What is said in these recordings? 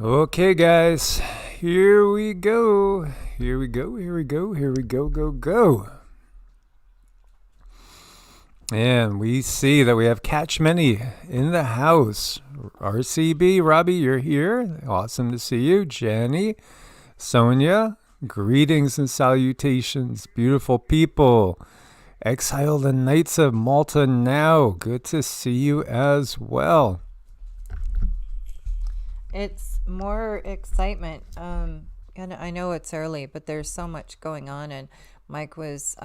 Okay, guys, here we go. Here we go. Here we go. Here we go. Go, go. And we see that we have Catch Many in the house. RCB, Robbie, you're here. Awesome to see you. Jenny, Sonia, greetings and salutations. Beautiful people. Exiled and Knights of Malta now. Good to see you as well. It's more excitement. And I know it's early, but there's so much going on. And Mike was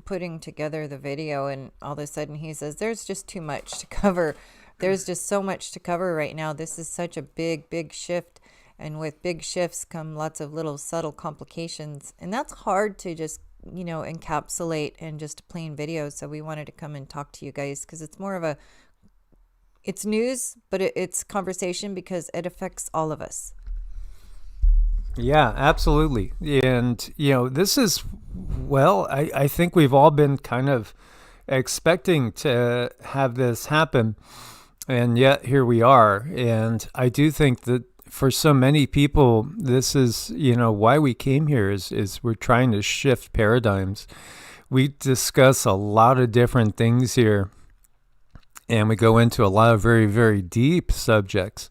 putting together the video, and all of a sudden he says, "There's just too much to cover. There's just so much to cover right now. This is such a big, big shift. And with big shifts come lots of little subtle complications. And that's hard to just, encapsulate in just a plain video. So we wanted to come and talk to you guys because it's more of it's news, but it's conversation because it affects all of us. Yeah, absolutely. And, this is, I think we've all been kind of expecting to have this happen. And yet here we are. And I do think that for so many people, this is, why we came here is we're trying to shift paradigms. We discuss a lot of different things here. And we go into a lot of very, very deep subjects,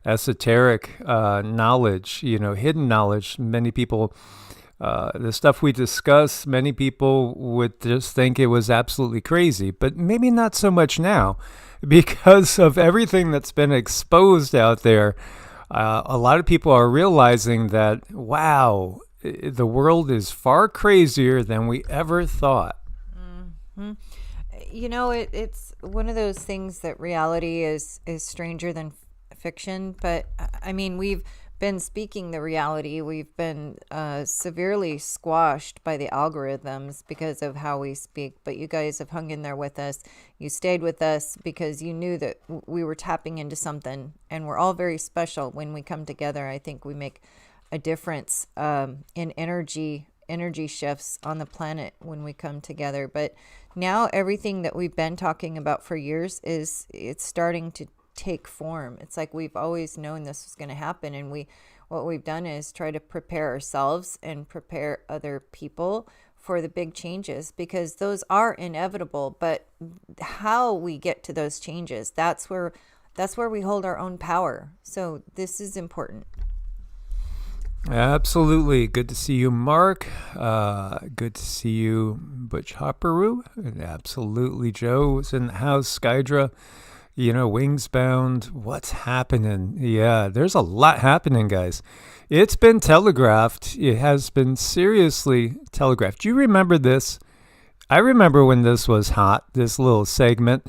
esoteric knowledge, hidden knowledge. Many people, the stuff we discuss, many people would just think it was absolutely crazy, but maybe not so much now because of everything that's been exposed out there. A lot of people are realizing that, wow, the world is far crazier than we ever thought. Mm-hmm. It's one of those things that reality is stranger than fiction. But I mean, we've been speaking the reality. We've been severely squashed by the algorithms because of how we speak. But you guys have hung in there with us. You stayed with us because you knew that we were tapping into something, and we're all very special when we come together. I think we make a difference in energy shifts on the planet when we come together. But now everything that we've been talking about for years it's starting to take form. It's like we've always known this was going to happen, and what we've done is try to prepare ourselves and prepare other people for the big changes, because those are inevitable. But how we get to those changes, that's where we hold our own power. So this is important. Absolutely. Good to see you, Mark. Good to see you, Butch Hopperoo. And absolutely, Joe was in the house. Skydra, Wings Bound. What's happening? Yeah, there's a lot happening, guys. It's been telegraphed. It has been seriously telegraphed. Do you remember this? I remember when this was hot, this little segment.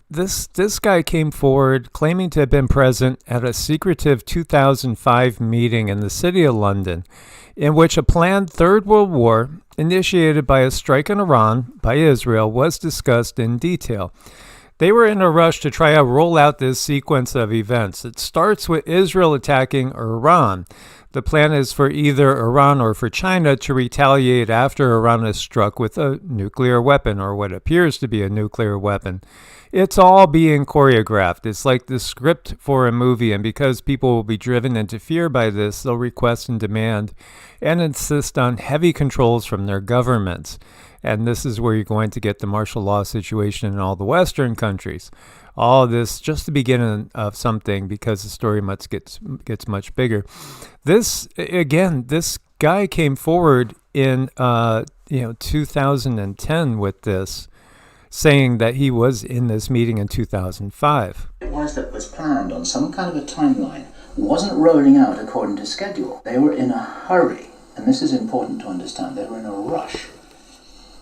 This guy came forward claiming to have been present at a secretive 2005 meeting in the city of London, in which a planned Third World War, initiated by a strike on Iran by Israel, was discussed in detail. They were in a rush to try to roll out this sequence of events. It starts with Israel attacking Iran. The plan is for either Iran or for China to retaliate after Iran is struck with a nuclear weapon, or what appears to be a nuclear weapon. It's all being choreographed. It's like the script for a movie, and because people will be driven into fear by this, they'll request and demand and insist on heavy controls from their governments. And this is where you're going to get the martial law situation in all the Western countries. All of this just the beginning of something, because the story gets much bigger. This guy came forward in 2010 with this, saying that he was in this meeting in 2005. It was planned on some kind of a timeline, wasn't rolling out according to schedule. They were in a hurry, and this is important to understand. They were in a rush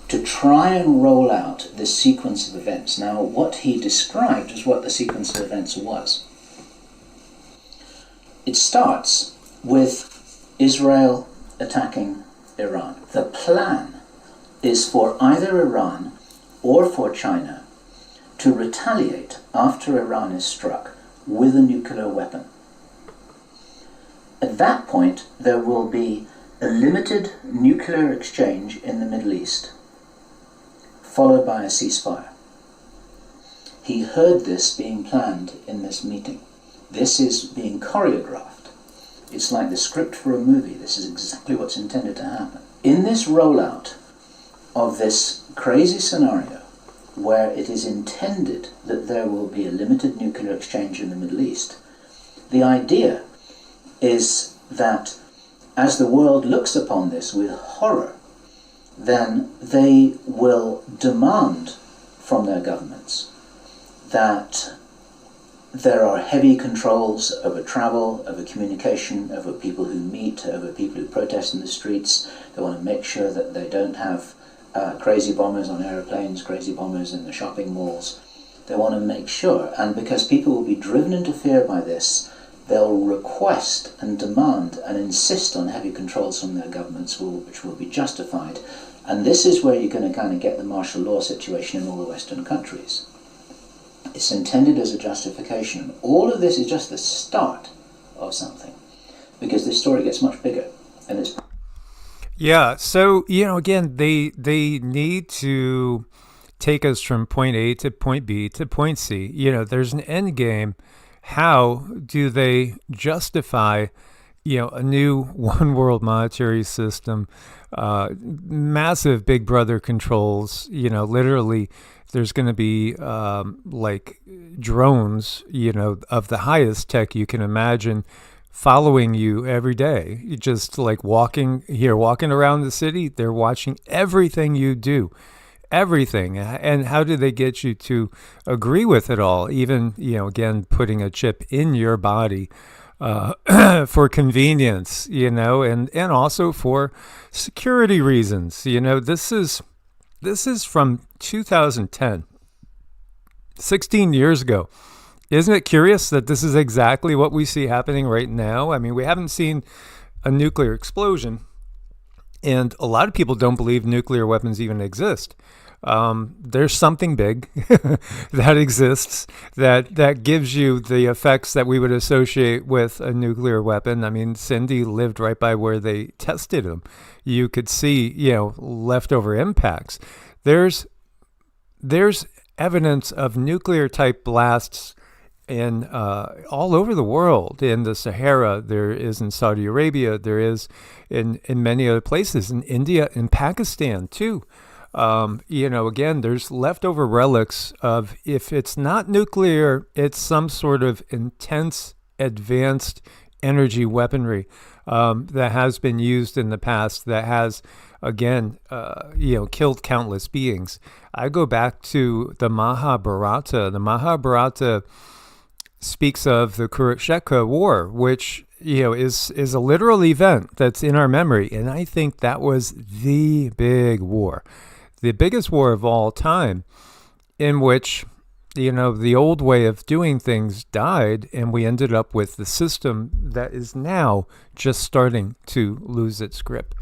to try and roll out this sequence of events. Now, what he described is what the sequence of events was. It starts with Israel attacking Iran. The plan is for either Iran or for China to retaliate after Iran is struck with a nuclear weapon. At that point, there will be a limited nuclear exchange in the Middle East, followed by a ceasefire. He heard this being planned in this meeting. This is being choreographed. It's like the script for a movie. This is exactly what's intended to happen. In this rollout of this crazy scenario, where it is intended that there will be a limited nuclear exchange in the Middle East, the idea is that as the world looks upon this with horror, then they will demand from their governments that there are heavy controls over travel, over communication, over people who meet, over people who protest in the streets. They want to make sure that they don't have crazy bombers on aeroplanes, crazy bombers in the shopping malls. They want to make sure, and because people will be driven into fear by this, they'll request and demand and insist on heavy controls from their governments, which will be justified. And this is where you're going to kind of get the martial law situation in all the Western countries. It's intended as a justification. All of this is just the start of something, because this story gets much bigger, and it's... Yeah, so, again, they need to take us from point A to point B to point C. There's an end game. How do they justify, a new one world monetary system, massive big brother controls, literally there's going to be like drones, of the highest tech you can imagine following you every day. You just like walking around the city, they're watching everything you do. Everything. And how do they get you to agree with it all? Even, again, putting a chip in your body for convenience, and also for security reasons. This is from 2010, 16 years ago. Isn't it curious that this is exactly what we see happening right now? I mean, we haven't seen a nuclear explosion, and a lot of people don't believe nuclear weapons even exist. There's something big that exists that gives you the effects that we would associate with a nuclear weapon. I mean, Cindy lived right by where they tested them. You could see, leftover impacts. There's evidence of nuclear type blasts in all over the world. In the Sahara, there is in Saudi Arabia, there is in many other places, in India, in Pakistan too. Again, there's leftover relics of, if it's not nuclear, it's some sort of intense, advanced energy weaponry that has been used in the past, that has, again, killed countless beings. I go back to the Mahabharata. The Mahabharata speaks of the Kurukshetra War, which is a literal event that's in our memory, and I think that was the big war. The biggest war of all time, in which, the old way of doing things died, and we ended up with the system that is now just starting to lose its grip.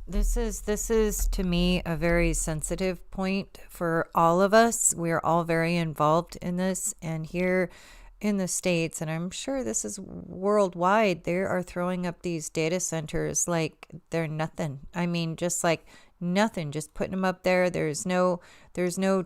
This is to me a very sensitive point for all of us. We're all very involved in this, and here in the States, and I'm sure this is worldwide, they are throwing up these data centers like they're nothing. I mean, just like nothing, just putting them up there. There's no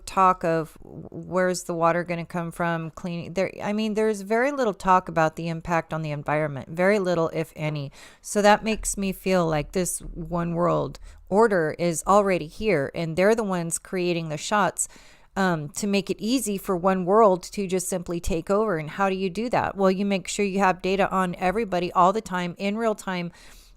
talk of where's the water going to come from, cleaning there. I mean, there's very little talk about the impact on the environment, very little, if any. So that makes me feel like this one world order is already here, and they're the ones creating the shots to make it easy for one world to just simply take over. And how do you do that? Well, you make sure you have data on everybody all the time, in real time,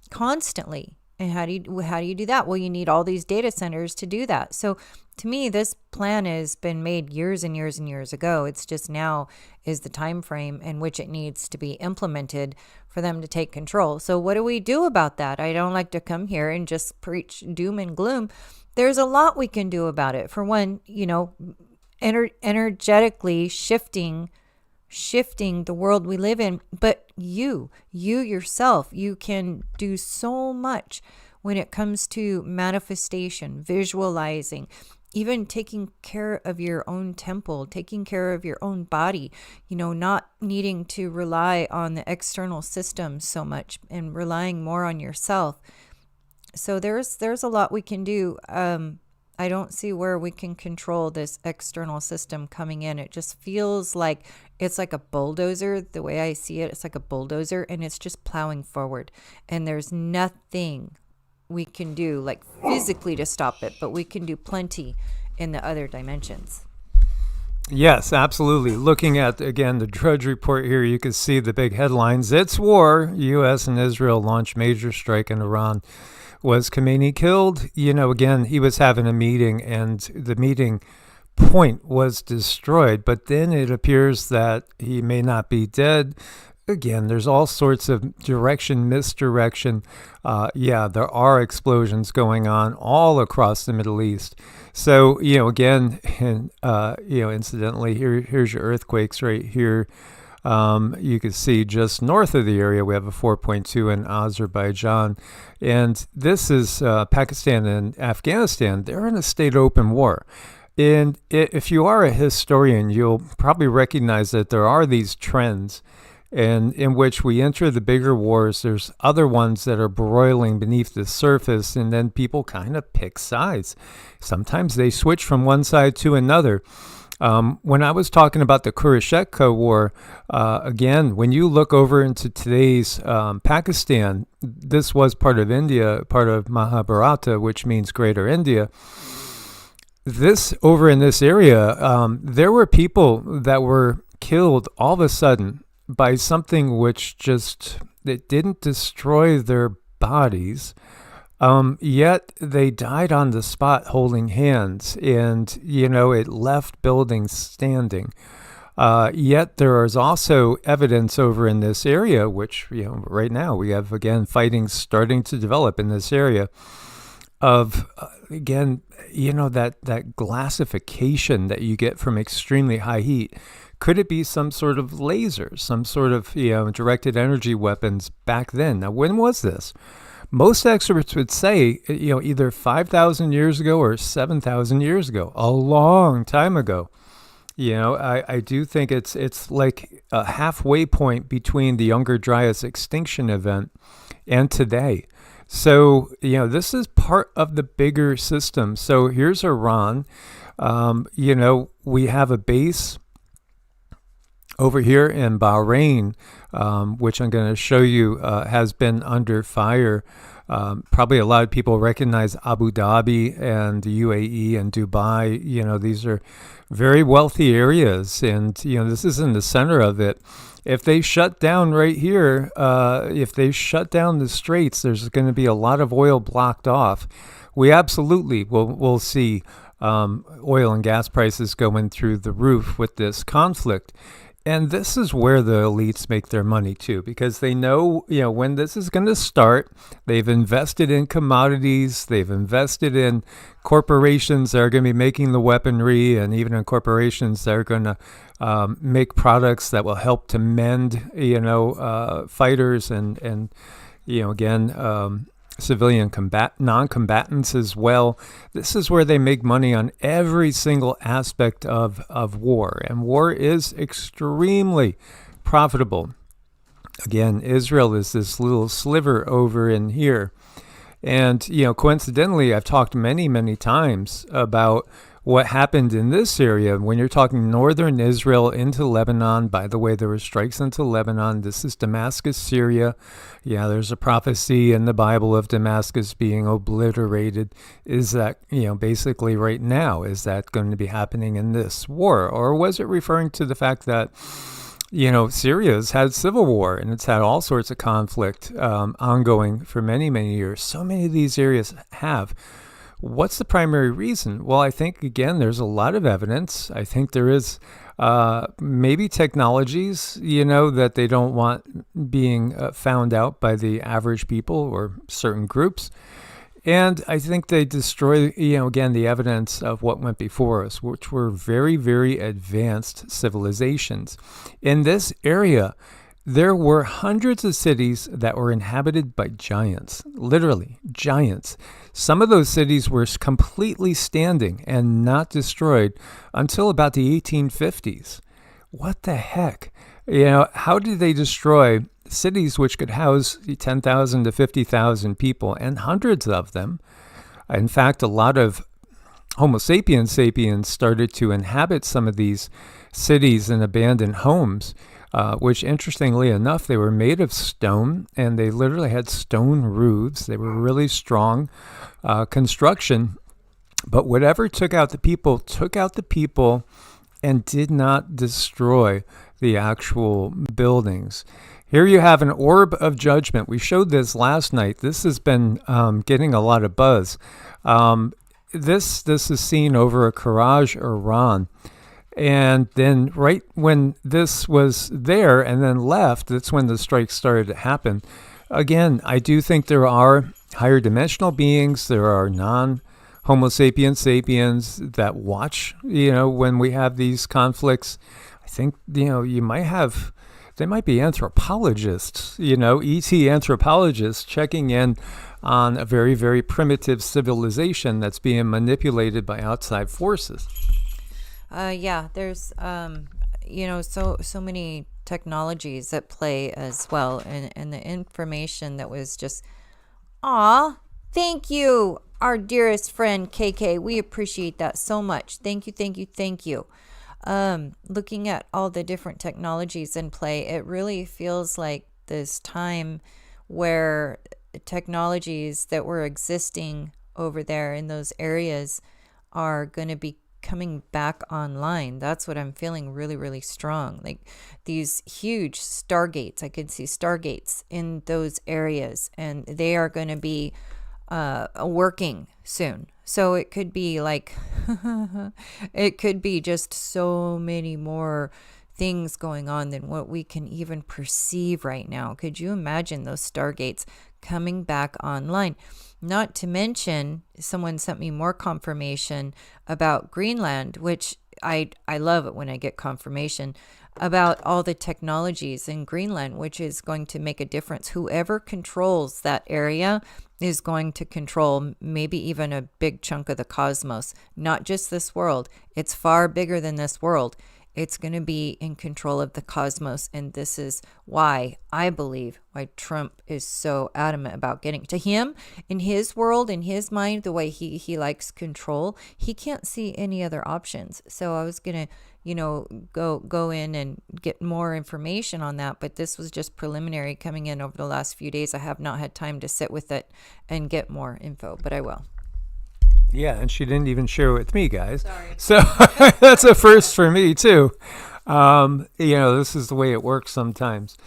constantly. And how do you do that? Well, you need all these data centers to do that. So to me, this plan has been made years and years and years ago. It's just now is the time frame in which it needs to be implemented for them to take control. So what do we do about that? I don't like to come here and just preach doom and gloom. There's a lot we can do about it. For one, energetically shifting the world we live in. But you yourself, you can do so much when it comes to manifestation, visualizing, even taking care of your own temple, taking care of your own body, not needing to rely on the external system so much and relying more on yourself. So there's a lot we can do. I don't see where we can control this external system coming in. It just feels like it's like a bulldozer. The way I see it, it's like a bulldozer, and it's just plowing forward. And there's nothing we can do, like physically, to stop it, but we can do plenty in the other dimensions. Yes, absolutely. Looking at, again, the Drudge Report here, you can see the big headlines. It's war. U.S. and Israel launch major strike in Iran. Was Khamenei killed? Again, he was having a meeting, and the meeting point was destroyed. But then it appears that he may not be dead. Again, there's all sorts of misdirection. There are explosions going on all across the Middle East. So, again, and, incidentally, here's your earthquakes right here. You can see just north of the area, we have a 4.2 in Azerbaijan. And this is Pakistan and Afghanistan. They're in a state open war. And if you are a historian, you'll probably recognize that there are these trends. And in which we enter the bigger wars, there's other ones that are broiling beneath the surface, and then people kind of pick sides. Sometimes they switch from one side to another. When I was talking about the Kurukshetra war, again, when you look over into today's Pakistan, this was part of India, part of Mahabharata, which means Greater India. This over in this area, there were people that were killed all of a sudden by something which it didn't destroy their bodies, yet they died on the spot holding hands, and, it left buildings standing. Yet there is also evidence over in this area, which, right now we have, again, fighting starting to develop in this area of, again, that glassification that you get from extremely high heat. Could it be some sort of laser, some sort of directed energy weapons back then? Now, when was this? Most experts would say, either 5,000 years ago or 7,000 years ago, a long time ago. I do think it's like a halfway point between the Younger Dryas extinction event and today. So, this is part of the bigger system. So here's Iran. We have a base over here in Bahrain, which I'm going to show you, has been under fire. Probably a lot of people recognize Abu Dhabi and the UAE and Dubai. These are very wealthy areas, and this is in the center of it. If they shut down right here, if they shut down the straits, there's going to be a lot of oil blocked off. We absolutely will see oil and gas prices going through the roof with this conflict. And this is where the elites make their money too, because they know, when this is going to start. They've invested in commodities, they've invested in corporations that are going to be making the weaponry, and even in corporations that are going to make products that will help to mend, fighters and again, civilian non-combatants as well. This is where they make money on every single aspect of war. And war is extremely profitable. Again, Israel is this little sliver over in here. And, coincidentally, I've talked many, many times about what happened in this area. When you're talking northern Israel into Lebanon, by the way, there were strikes into Lebanon. This is Damascus, Syria. Yeah, there's a prophecy in the Bible of Damascus being obliterated. Is that, basically right now, is that going to be happening in this war? Or was it referring to the fact that, Syria's had civil war and it's had all sorts of conflict ongoing for many, many years? So many of these areas have. What's the primary reason? Well, I think, again, there's a lot of evidence. I think there is maybe technologies, that they don't want being found out by the average people or certain groups. And I think they destroy, again, the evidence of what went before us, which were very, very advanced civilizations. In this area, there were hundreds of cities that were inhabited by giants, literally giants. Some of those cities were completely standing and not destroyed until about the 1850s. What the heck? How did they destroy cities which could house 10,000 to 50,000 people, and hundreds of them? In fact, a lot of Homo sapiens started to inhabit some of these cities and abandoned homes, which interestingly enough, they were made of stone and they literally had stone roofs. They were really strong construction. But whatever took out the people and did not destroy the actual buildings. Here you have an orb of judgment. We showed this last night. This has been getting a lot of buzz. This is seen over a Karaj, Iran. And then right when this was there and then left, that's when the strikes started to happen. Again, I do think there are higher dimensional beings. There are non-Homo sapiens that watch, when we have these conflicts. I think, they might be anthropologists, ET anthropologists checking in on a very, very primitive civilization that's being manipulated by outside forces. There's, so many technologies at play as well. And the information that was just, thank you, our dearest friend, KK. We appreciate that so much. Thank you. Looking at all the different technologies in play, it really feels like this time where technologies that were existing over there in those areas are going to be coming back online. That's what I'm feeling really, really strong. Like these huge stargates, I could see stargates in those areas, and they are going to be working soon. So it could be like, it could be just so many more things going on than what we can even perceive right now. Could you imagine those stargates coming back online? Not to mention, someone sent me more confirmation about Greenland, which I love it when I get confirmation about all the technologies in Greenland, which is going to make a difference. Whoever controls that area is going to control maybe even a big chunk of the cosmos, not just this world. It's far bigger than this world. It's going to be in control of the cosmos. And this is why I believe why Trump is so adamant about getting to him in his world, in his mind, the way he likes control. He can't see any other options. So I was going to, go in and get more information on that. But this was just preliminary coming in over the last few days. I have not had time to sit with it and get more info, but I will. Yeah, and she didn't even share it with me, guys. Sorry. So that's a first for me, too. This is the way it works sometimes.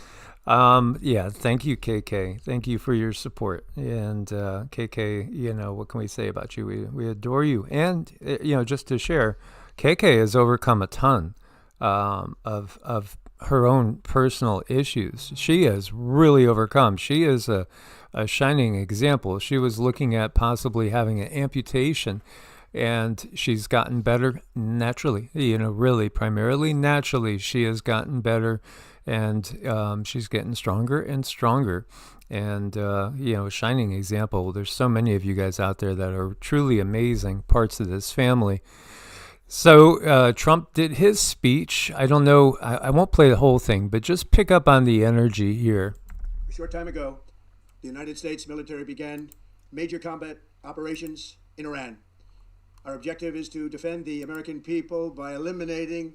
Thank you, KK. Thank you for your support. And KK, what can we say about you? We adore you. And, just to share, KK has overcome a ton of her own personal issues. She has really overcome. She is a shining example. She was looking at possibly having an amputation, and she's gotten better naturally, really primarily naturally. She has gotten better, and she's getting stronger and stronger. And, a shining example. There's so many of you guys out there that are truly amazing parts of this family. So Trump did his speech. I don't know. I won't play the whole thing, but just pick up on the energy here. A short time ago, the United States military began major combat operations in Iran. Our objective is to defend the American people by eliminating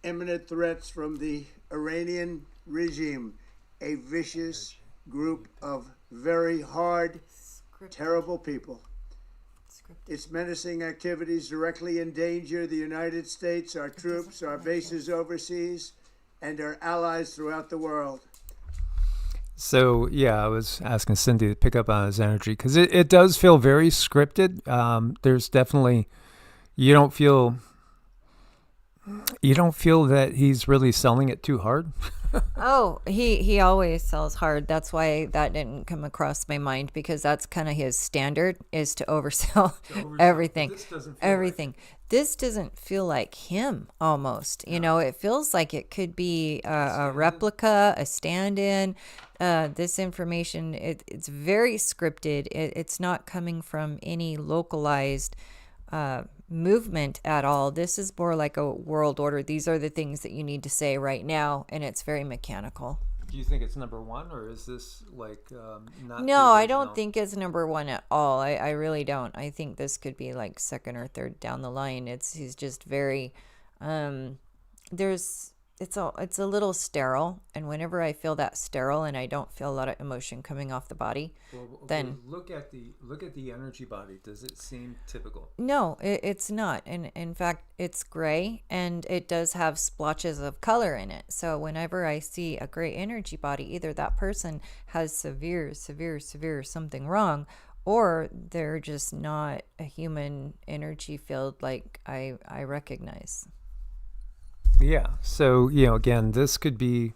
imminent threats from the Iranian regime, a vicious group of very hard, terrible people. Its menacing activities directly endanger the United States, our troops, our bases overseas, and our allies throughout the world. So, I was asking Cindy to pick up on his energy because it does feel very scripted. There's definitely, you don't feel that he's really selling it too hard. He always sells hard. That's why that didn't come across my mind, because that's kind of his standard, is to oversell everything. This doesn't feel like him almost. It feels like it could be a replica, a stand-in. This information, it's very scripted. It's not coming from any localized movement at all. This is more like a world order. These are the things that you need to say right now, and it's very mechanical. Do you think it's number one, or is this like not? No, I don't think it's number one at all. I really don't. I think this could be like second or third down the line. He's just very it's a little sterile, and whenever I feel that sterile and I don't feel a lot of emotion coming off the body, then look at the energy body. Does it seem typical? no, it's not. And in fact, it's gray, and it does have splotches of color in it. So whenever I see a gray energy body, either that person has severe something wrong, or they're just not a human energy field like I recognize. Yeah. So, again, this could be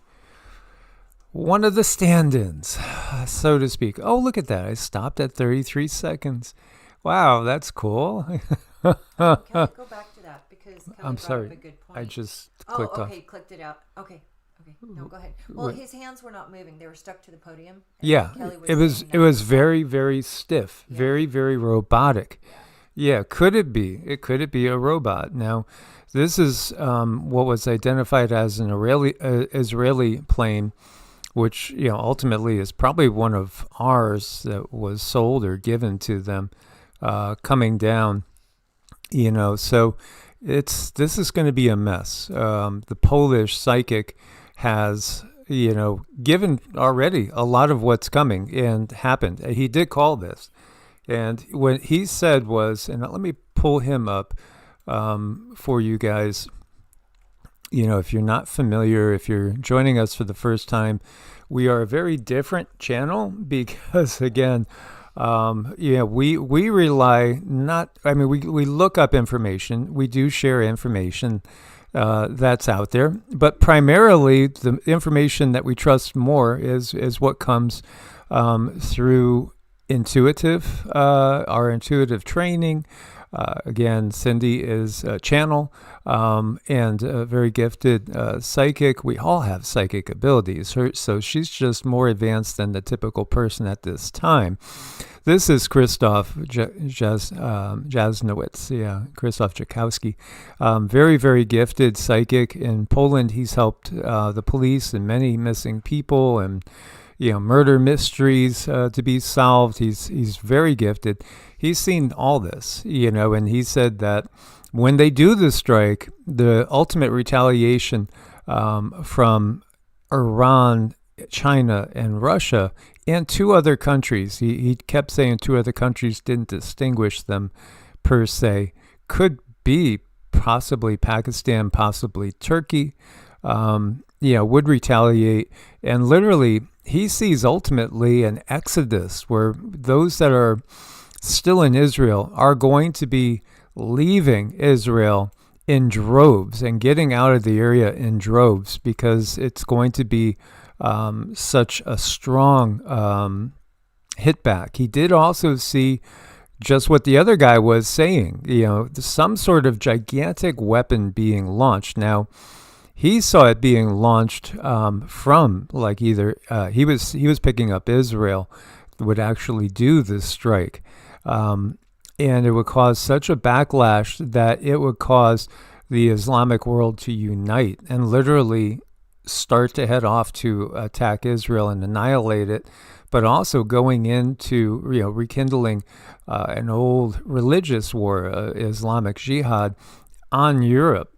one of the stand-ins, so to speak. Oh, look at that. I stopped at 33 seconds. Wow, that's cool. Can I go back to that? Because Kelly I'm brought sorry. up a good point. I just clicked off. Clicked it out. Okay. No, go ahead. Well, his hands were not moving. They were stuck to the podium. Yeah, Kelly it was saying it was very, very stiff, very, very robotic. Yeah, could it be? Could it be a robot? Now, this is what was identified as an Israeli plane, which ultimately is probably one of ours that was sold or given to them, coming down. So this is going to be a mess. The Polish psychic has given already a lot of what's coming and happened. He did call this. And what he said was, and let me pull him up for you guys. If you're not familiar, if you're joining us for the first time, we are a very different channel because, again, we rely we look up information. We do share information that's out there, but primarily the information that we trust more is what comes through our intuitive training. Again, Cindy is a channel and a very gifted psychic. We all have psychic abilities, so she's just more advanced than the typical person at this time. This is Krzysztof Jasnowicz, Krzysztof Jakowski. Very, very gifted psychic. In Poland, he's helped the police and many missing people and murder mysteries to be solved. He's very gifted. He's seen all this, and he said that when they do the strike, the ultimate retaliation from Iran, China, and Russia, and two other countries, he kept saying two other countries, didn't distinguish them per se, could be possibly Pakistan, possibly Turkey, would retaliate. And literally, he sees ultimately an exodus where those that are still in Israel are going to be leaving Israel in droves and getting out of the area in droves because it's going to be such a strong hit back. He did also see just what the other guy was saying, some sort of gigantic weapon being launched. Now, he saw it being launched from like either he was picking up Israel would actually do this strike, and it would cause such a backlash that it would cause the Islamic world to unite and literally start to head off to attack Israel and annihilate it, but also going into rekindling an old religious war, Islamic jihad, on Europe.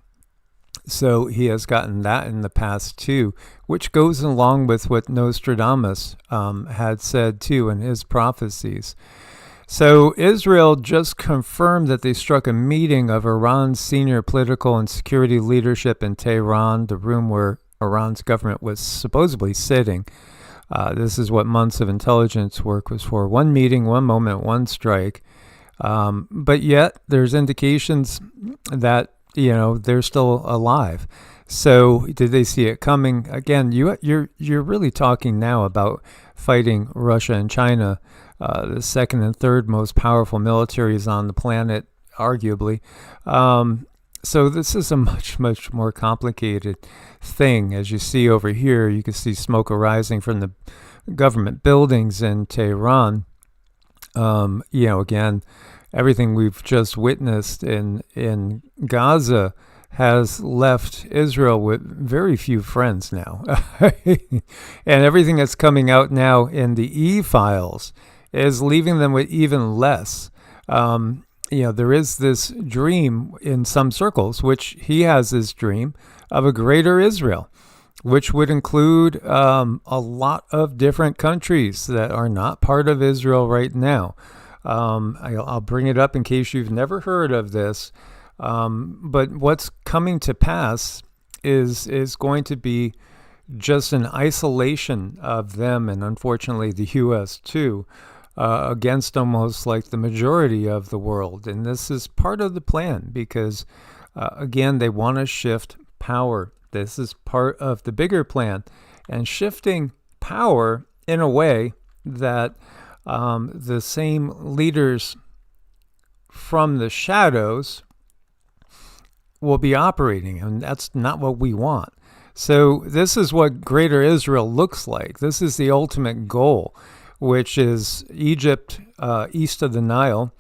So he has gotten that in the past too, which goes along with what Nostradamus had said too in his prophecies. So Israel just confirmed that they struck a meeting of Iran's senior political and security leadership in Tehran, the room where Iran's government was supposedly sitting. This is what months of intelligence work was for. One meeting, one moment, one strike. But yet there's indications that they're still alive. So did they see it coming? Again, you're really talking now about fighting Russia and China, the second and third most powerful militaries on the planet, arguably. So this is a much, much more complicated thing. As you see over here, you can see smoke arising from the government buildings in Tehran. Again, everything we've just witnessed in Gaza has left Israel with very few friends now. And everything that's coming out now in the E-files is leaving them with even less. There is this dream in some circles, which he has this dream of a greater Israel, which would include a lot of different countries that are not part of Israel right now. I'll bring it up in case you've never heard of this. But what's coming to pass is going to be just an isolation of them, and unfortunately the U.S. too, against almost like the majority of the world. And this is part of the plan because, again, they want to shift power. This is part of the bigger plan, and shifting power in a way that the same leaders from the shadows will be operating, and that's not what we want. So this is what Greater Israel looks like. This is the ultimate goal, which is Egypt east of the Nile,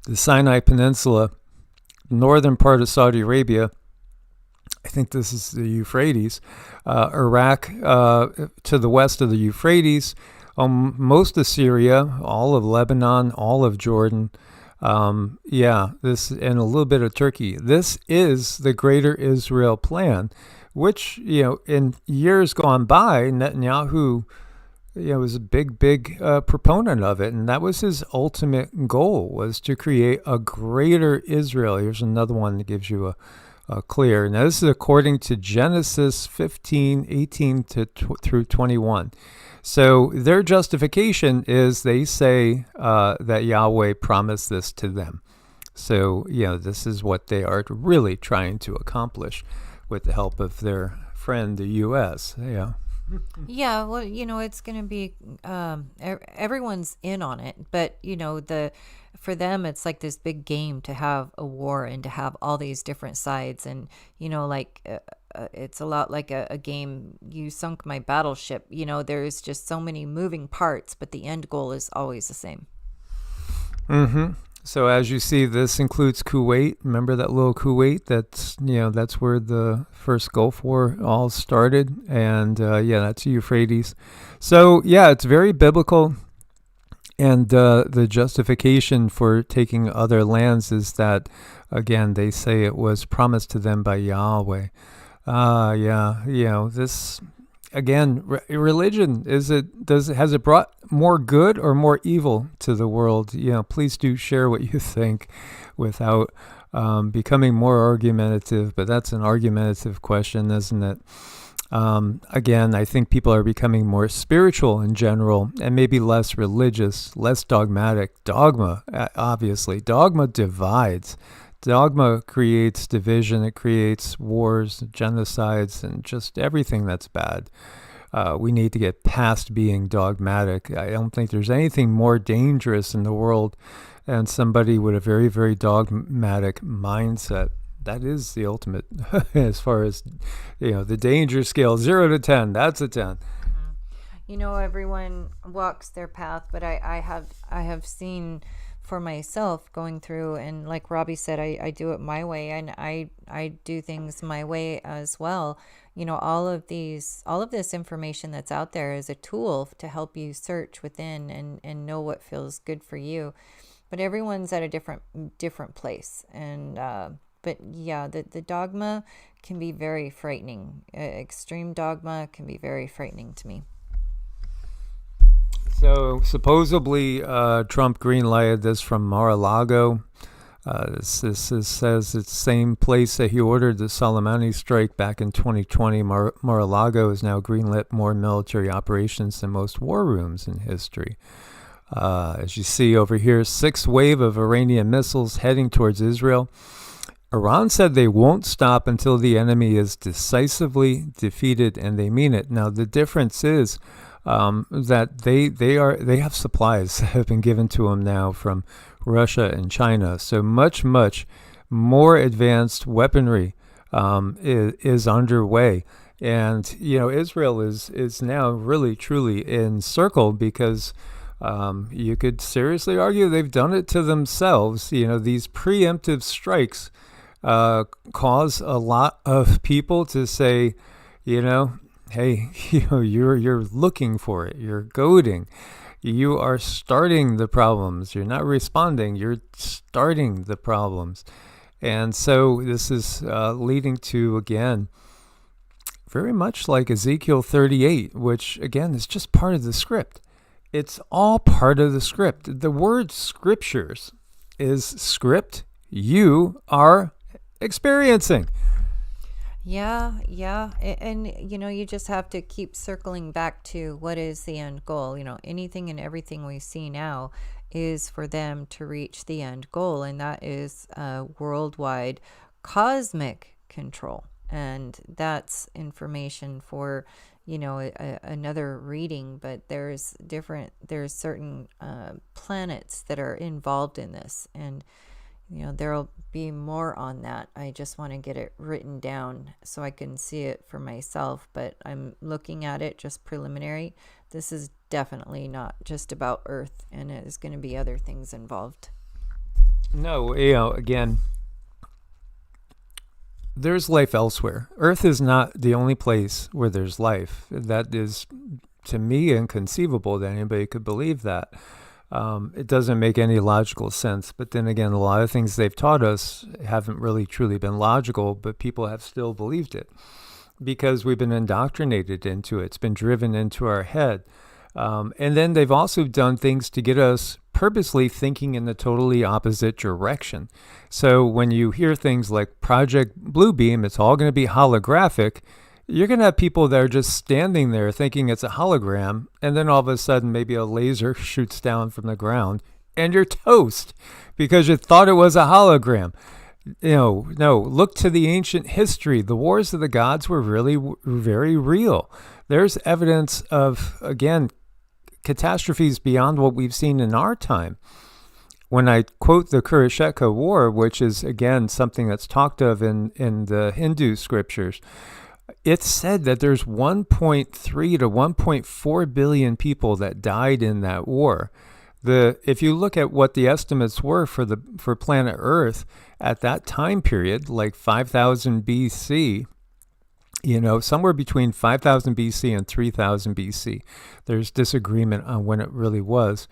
the Sinai Peninsula, northern part of Saudi Arabia. I think this is the Euphrates, Iraq to the west of the Euphrates, most of Syria, all of Lebanon, all of Jordan, this and a little bit of Turkey. This is the Greater Israel plan, which, in years gone by, Netanyahu, was a big proponent of it, and that was his ultimate goal, was to create a greater Israel. Here's another one that gives you a clear. Now, this is according to Genesis 15:18 through 21. So their justification is they say that Yahweh promised this to them. So, this is what they are really trying to accomplish with the help of their friend, the U.S. Yeah, well, it's going to be everyone's in on it, but for them it's like this big game to have a war and to have all these different sides, and it's a lot like a game. You sunk my battleship. There's just so many moving parts, but the end goal is always the same. Mm-hmm. So as you see, this includes Kuwait. Remember that little Kuwait? That's where the first Gulf War all started. And that's Euphrates. So it's very biblical. And the justification for taking other lands is that, again, they say it was promised to them by Yahweh. This... Again, religion, has it brought more good or more evil to the world? Please do share what you think without becoming more argumentative, but that's an argumentative question, isn't it? Again, I think people are becoming more spiritual in general and maybe less religious, less dogmatic. Dogma, obviously. Dogma divides. Dogma creates division, it creates wars, genocides, and just everything that's bad. We need to get past being dogmatic. I don't think there's anything more dangerous in the world than somebody with a very, very dogmatic mindset. That is the ultimate as far as, the danger scale, 0 to 10, that's a 10. Everyone walks their path, but I have seen for myself going through, and like Robbie said, I do it my way, and I do things my way as well. All of this information that's out there is a tool to help you search within and know what feels good for you. But everyone's at a different place, and the dogma can be very frightening. Extreme dogma can be very frightening to me. So supposedly Trump green-lighted this from Mar-a-Lago. This says it's the same place that he ordered the Soleimani strike back in 2020. Mar-a-Lago has now greenlit more military operations than most war rooms in history. As you see over here, 6th wave of Iranian missiles heading towards Israel. Iran said they won't stop until the enemy is decisively defeated, and they mean it. Now, the difference is that they have supplies that have been given to them now from Russia and China. So much more advanced weaponry is underway. And, Israel is now really, truly encircled because you could seriously argue they've done it to themselves. These preemptive strikes cause a lot of people to say, hey, you're looking for it, you're goading, you are starting the problems, you're not responding, you're starting the problems. And so this is leading to, again, very much like Ezekiel 38, which, again, is just part of the script. It's all part of the script. The word scriptures is script you are experiencing. Yeah. And, you just have to keep circling back to what is the end goal. Anything and everything we see now is for them to reach the end goal, and that is worldwide cosmic control. And that's information for, another reading, but there's certain planets that are involved in this. And there'll be more on that. I just want to get it written down so I can see it for myself, but I'm looking at it just preliminary. This is definitely not just about Earth, and there's going to be other things involved. No, again, there's life elsewhere. Earth is not the only place where there's life. That is, to me, inconceivable that anybody could believe that. It doesn't make any logical sense. But then again, a lot of things they've taught us haven't really truly been logical, but people have still believed it because we've been indoctrinated into it. It's been driven into our head. And then they've also done things to get us purposely thinking in the totally opposite direction. So when you hear things like Project Bluebeam, it's all going to be holographic, you're going to have people that are just standing there thinking it's a hologram, and then all of a sudden maybe a laser shoots down from the ground, and you're toast because you thought it was a hologram. No, look to the ancient history. The wars of the gods were really very real. There's evidence of, again, catastrophes beyond what we've seen in our time. When I quote the Kurukshetra War, which is, again, something that's talked of in the Hindu scriptures, it's said that there's 1.3 to 1.4 billion people that died in that war. If you look at what the estimates were for planet Earth at that time period, like 5000 BC, somewhere between 5000 BC and 3000 BC. There's disagreement on when it really was.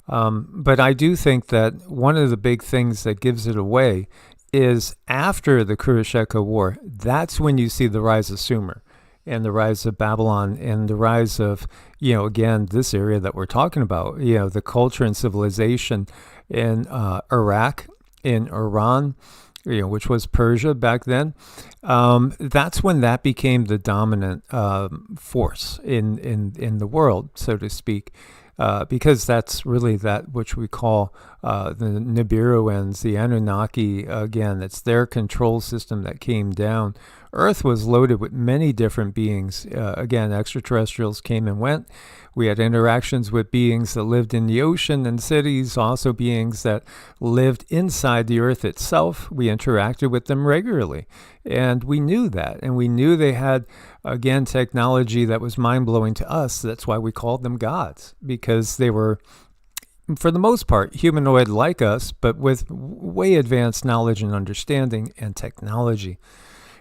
But I do think that one of the big things that gives it away is after the Kurukshetra War. That's when you see the rise of Sumer and the rise of Babylon and the rise of, again, this area that we're talking about, the culture and civilization in Iraq, in Iran, which was Persia back then. That's when that became the dominant force in the world, so to speak, because that's really that which we call the Nibiruans, the Anunnaki. Again, it's their control system that came down. Earth was loaded with many different beings. Again, extraterrestrials came and went. We had interactions with beings that lived in the ocean and cities, also beings that lived inside the Earth itself. We interacted with them regularly, and we knew that. And we knew they had, again, technology that was mind-blowing to us. That's why we called them gods, because they were, for the most part, humanoid like us, but with way advanced knowledge and understanding and technology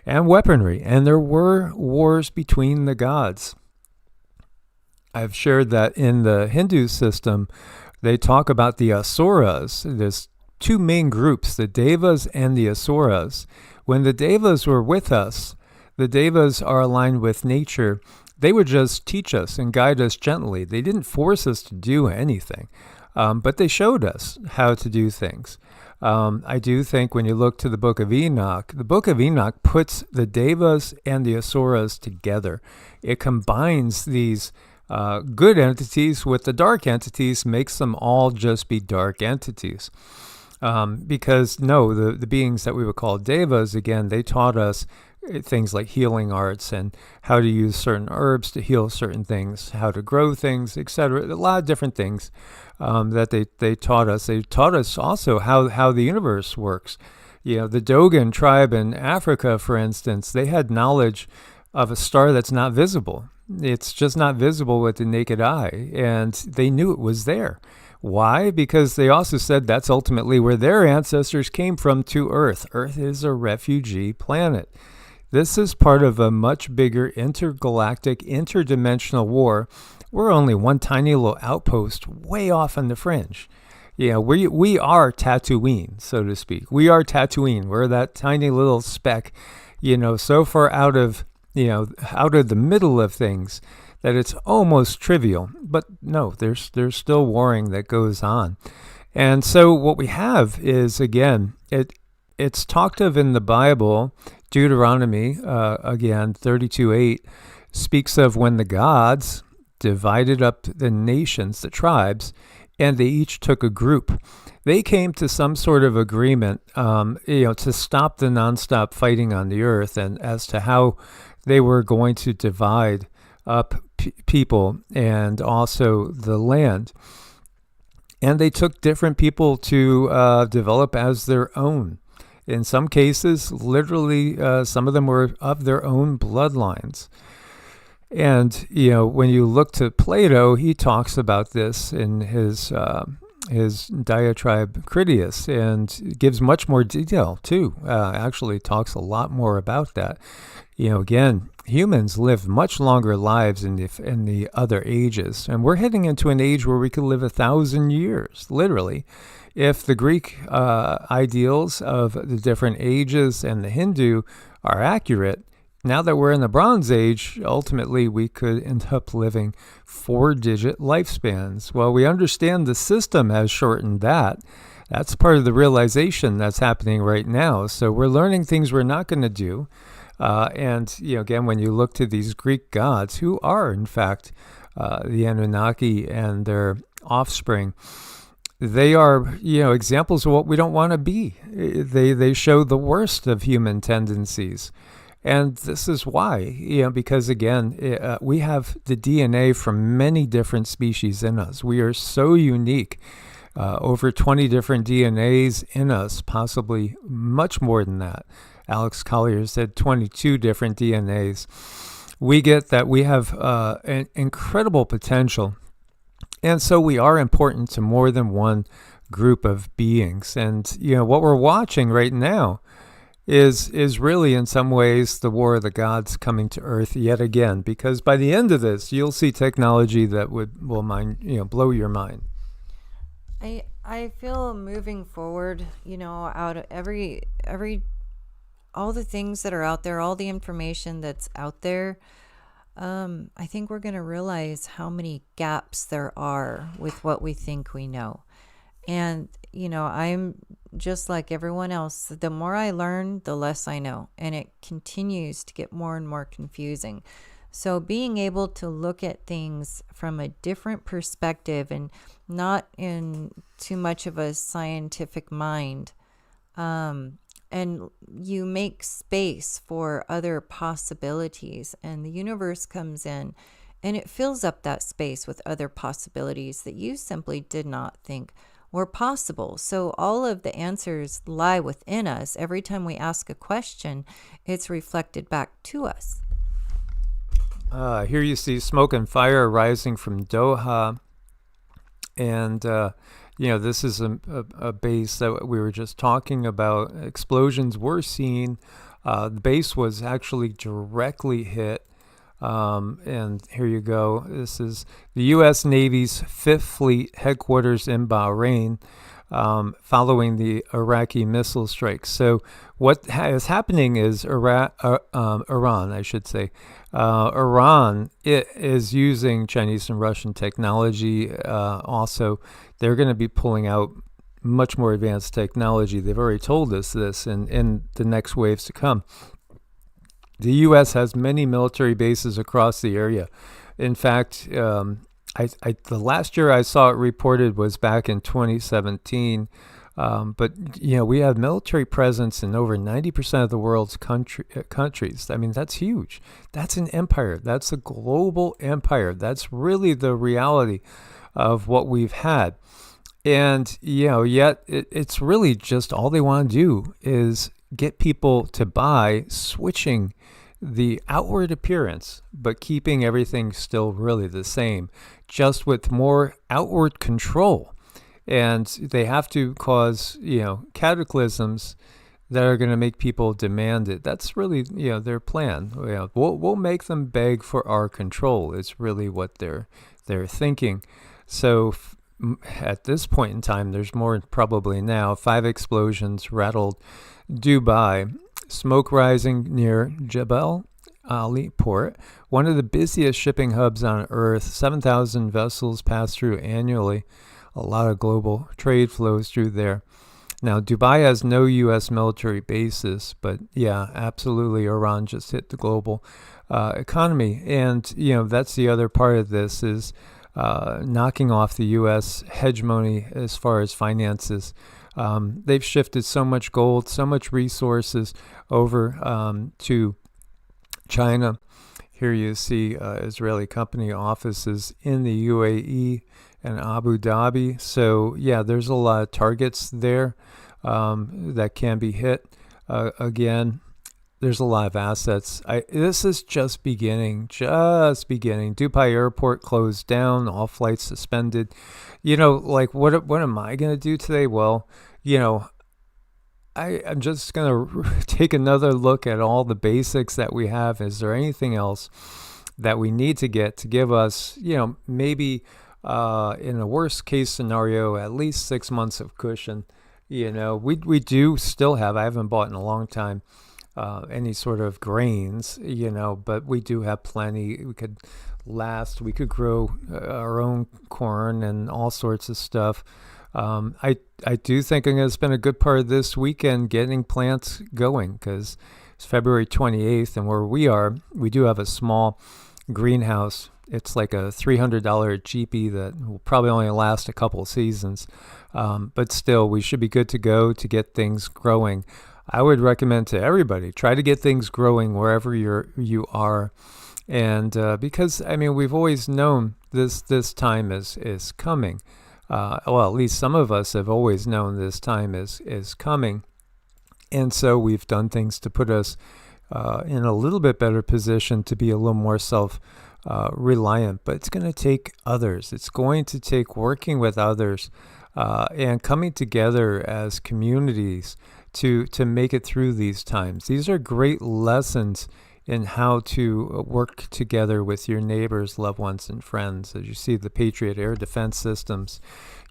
and weaponry. And there were wars between the gods. I've shared that in the Hindu system, they talk about the Asuras. There's two main groups, the Devas and the Asuras. When the Devas were with us, the Devas are aligned with nature. They would just teach us and guide us gently. They didn't force us to do anything, but they showed us how to do things. I do think when you look to the Book of Enoch puts the Devas and the Asuras together. It combines these good entities with the dark entities, makes them all just be dark entities. Because the beings that we would call devas, again, they taught us things like healing arts and how to use certain herbs to heal certain things, how to grow things, etc. A lot of different things that they taught us. They taught us also how the universe works. The Dogon tribe in Africa, for instance, they had knowledge of a star that's not visible. It's just not visible with the naked eye, and they knew it was there. Why? Because they also said that's ultimately where their ancestors came from to Earth. Earth is a refugee planet. This is part of a much bigger intergalactic, interdimensional war. We're only one tiny little outpost way off on the fringe. We are Tatooine, so to speak. We are Tatooine. We're that tiny little speck, so far out of the middle of things that it's almost trivial. But no, there's still warring that goes on. And so what we have is, again, it's talked of in the Bible. Deuteronomy, again, 32:8, speaks of when the gods divided up the nations, the tribes, and they each took a group. They came to some sort of agreement, to stop the nonstop fighting on the earth, and as to how they were going to divide up people and also the land. And they took different people to develop as their own. In some cases, literally, some of them were of their own bloodlines. And, when you look to Plato, he talks about this in his diatribe Critias, and gives much more detail, too. Actually talks a lot more about that. Again, humans live much longer lives in the other ages. And we're heading into an age where we could live 1,000 years, literally. If the Greek ideals of the different ages and the Hindu are accurate, now that we're in the Bronze Age, ultimately we could end up living 4-digit lifespans. Well, we understand the system has shortened that. That's part of the realization that's happening right now. So we're learning things we're not going to do. And again, when you look to these Greek gods, who are, in fact, the Anunnaki and their offspring, they are, examples of what we don't want to be. They show the worst of human tendencies. And this is why, because again, we have the DNA from many different species in us. We are so unique. Over 20 different DNAs in us, possibly much more than that. Alex Collier said 22 different DNAs. We get that we have an incredible potential. And so we are important to more than one group of beings. And, what we're watching right now is really in some ways the war of the gods coming to Earth yet again. Because by the end of this, you'll see technology that will blow your mind. I feel moving forward, out of every all the things that are out there, all the information that's out there, I think we're going to realize how many gaps there are with what we think we know. And, I'm just like everyone else. The more I learn, the less I know. And it continues to get more and more confusing. So being able to look at things from a different perspective and not in too much of a scientific mind, and you make space for other possibilities, and the universe comes in and it fills up that space with other possibilities that you simply did not think were possible. So all of the answers lie within us. Every time we ask a question, it's reflected back to us. Here you see smoke and fire rising from Doha. And, this is a base that we were just talking about. Explosions were seen. The base was actually directly hit. And here you go. This is the U.S. Navy's 5th Fleet headquarters in Bahrain, following the Iraqi missile strikes. So what is happening is Iran, it is using Chinese and Russian technology. Also, they're going to be pulling out much more advanced technology. They've already told us this in the next waves to come. The U.S. has many military bases across the area. In fact, the last year I saw it reported was back in 2017. But we have military presence in over 90% of the world's countries. I mean, that's huge. That's an empire. That's a global empire. That's really the reality of what we've had. And, yet it's really just all they want to do is get people to buy, switching the outward appearance, but keeping everything still really the same, just with more outward control. and they have to cause, cataclysms that are going to make people demand it. That's really, their plan. We'll make them beg for our control. It's really what they're thinking. So at this point in time, there's more probably now. 5 explosions rattled Dubai. Smoke rising near Jebel Ali port, one of the busiest shipping hubs on Earth. 7,000 vessels pass through annually. A lot of global trade flows through there. Now, Dubai has no U.S. military bases, but yeah, absolutely, Iran just hit the global economy. And, that's the other part of this is knocking off the U.S. hegemony as far as finances. They've shifted so much gold, so much resources over to China. Here you see Israeli company offices in the UAE and Abu Dhabi. So yeah, there's a lot of targets there that can be hit. Again, there's a lot of assets. This is just beginning. Dubai airport closed down, all flights suspended. What am I going to do today? Well, I'm just going to take another look at all the basics that we have. Is there anything else that we need to get to give us, maybe in a worst case scenario, at least 6 months of cushion? We do still have, I haven't bought in a long time, any sort of grains, but we do have plenty. We could grow our own corn and all sorts of stuff. I do think I'm going to spend a good part of this weekend getting plants going, because it's February 28th, and where we are, we do have a small greenhouse. It's like a $300 cheapie that will probably only last a couple seasons, but still, we should be good to go to get things growing. I would recommend to everybody, try to get things growing wherever you are, and because we've always known this time is coming. Well, at least some of us have always known this time is coming. And so we've done things to put us in a little bit better position to be a little more self-reliant. But it's going to take others. It's going to take working with others and coming together as communities to make it through these times. These are great lessons in how to work together with your neighbors, loved ones, and friends. As you see, the Patriot air defense systems,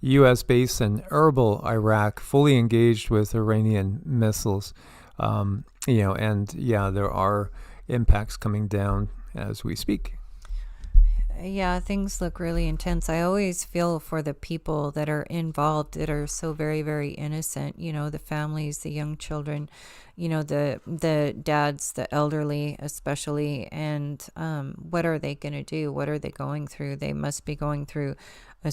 U.S. base in Erbil, Iraq, fully engaged with Iranian missiles. And yeah, there are impacts coming down as we speak. Yeah, things look really intense. I always feel for the people that are involved that are so very, very innocent, the families, the young children, the dads, the elderly especially, and what are they going to do? What are they going through? They must be going through a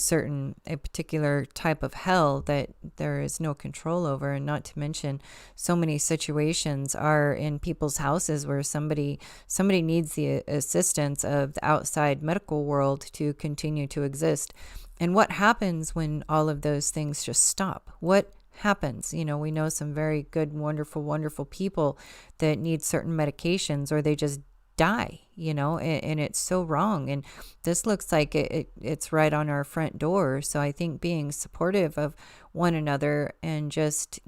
particular type of hell that there is no control over. And not to mention, so many situations are in people's houses where somebody needs the assistance of the outside medical world to continue to exist. And what happens when all of those things just stop? What happens? We know some very good, wonderful people that need certain medications, or they just die, and it's so wrong. And this looks like it's right on our front door. So I think being supportive of one another and just,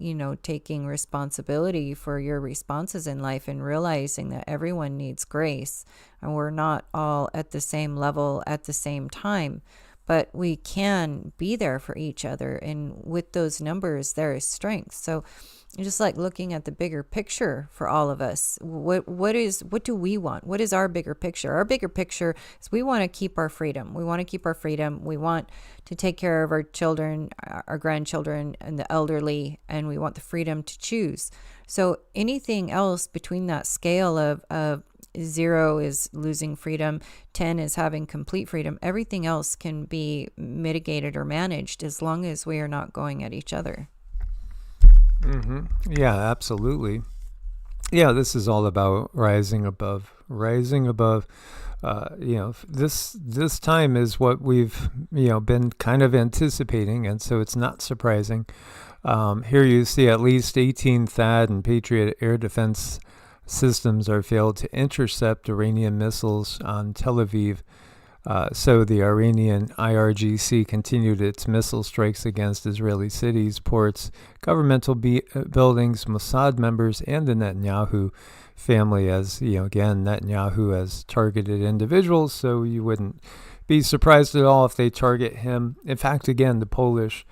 taking responsibility for your responses in life and realizing that everyone needs grace and we're not all at the same level at the same time, but we can be there for each other. And with those numbers, there is strength. So just like looking at the bigger picture for all of us, what do we want? What is our bigger picture? Our bigger picture is we want to keep our freedom. We want to keep our freedom. We want to take care of our children, our grandchildren, and the elderly, and we want the freedom to choose. So anything else between that scale of 0 is losing freedom, 10 is having complete freedom, everything else can be mitigated or managed as long as we are not going at each other. Mm-hmm. Yeah, absolutely. Yeah, this is all about rising above. This time is what we've been kind of anticipating, and so it's not surprising. Here you see at least 18 THAAD and Patriot air defense systems are failed to intercept Iranian missiles on Tel Aviv. So the Iranian IRGC continued its missile strikes against Israeli cities, ports, governmental buildings, Mossad members, and the Netanyahu family. As again, Netanyahu has targeted individuals, so you wouldn't be surprised at all if they target him. In fact, again, the Polish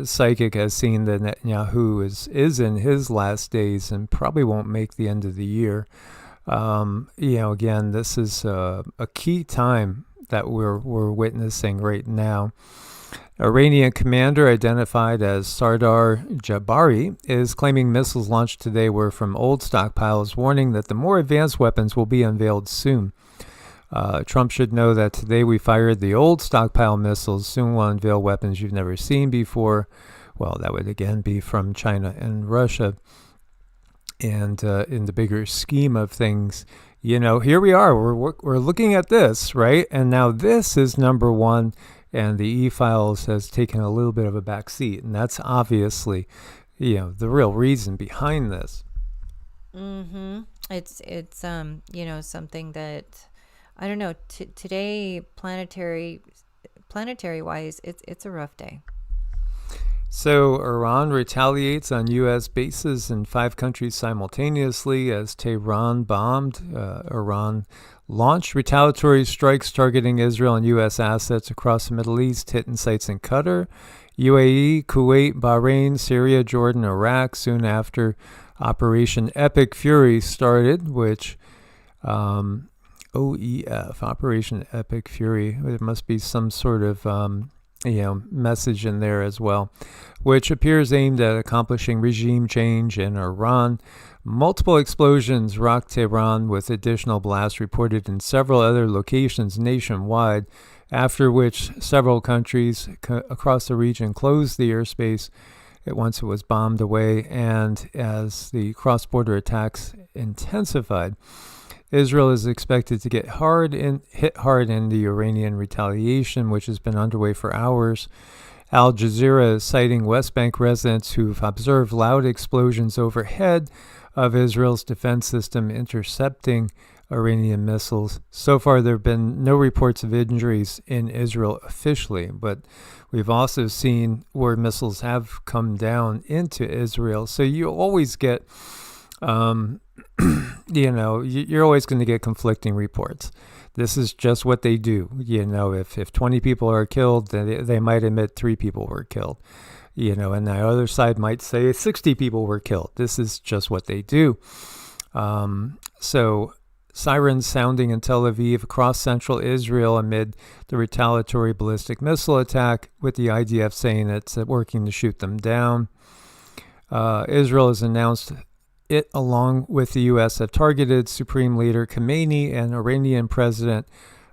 psychic has seen that Netanyahu is in his last days and probably won't make the end of the year. Again, this is a key time that we're witnessing right now. Iranian commander identified as Sardar Jabari is claiming missiles launched today were from old stockpiles, warning that the more advanced weapons will be unveiled soon. Trump should know that today we fired the old stockpile missiles. Soon we'll unveil weapons you've never seen before. Well, that would again be from China and Russia. And in the bigger scheme of things, here we are. We're looking at this, right? And now this is number one, and the E-Files has taken a little bit of a back seat. And that's obviously, the real reason behind this. Mm-hmm. It's something that, I don't know, today, planetary-wise, it's a rough day. So Iran retaliates on U.S. bases in 5 countries simultaneously as Tehran bombed. Iran launched retaliatory strikes targeting Israel and U.S. assets across the Middle East, hitting sites in Qatar, UAE, Kuwait, Bahrain, Syria, Jordan, Iraq, soon after Operation Epic Fury started, which OEF, Operation Epic Fury, there must be some sort of message in there as well, which appears aimed at accomplishing regime change in Iran. Multiple explosions rocked Tehran, with additional blasts reported in several other locations nationwide, after which several countries across the region closed the airspace once it was bombed away. And as the cross-border attacks intensified, Israel is expected to get hit hard in the Iranian retaliation, which has been underway for hours. Al Jazeera is citing West Bank residents who've observed loud explosions overhead of Israel's defense system intercepting Iranian missiles. So far, there have been no reports of injuries in Israel officially, but we've also seen where missiles have come down into Israel. So you always get you're always going to get conflicting reports. This is just what they do. If 20 people are killed, then they might admit 3 people were killed. And the other side might say 60 people were killed. This is just what they do. So sirens sounding in Tel Aviv across central Israel amid the retaliatory ballistic missile attack, with the IDF saying it's working to shoot them down. Israel has announced it, along with the U.S., have targeted Supreme Leader Khamenei and Iranian President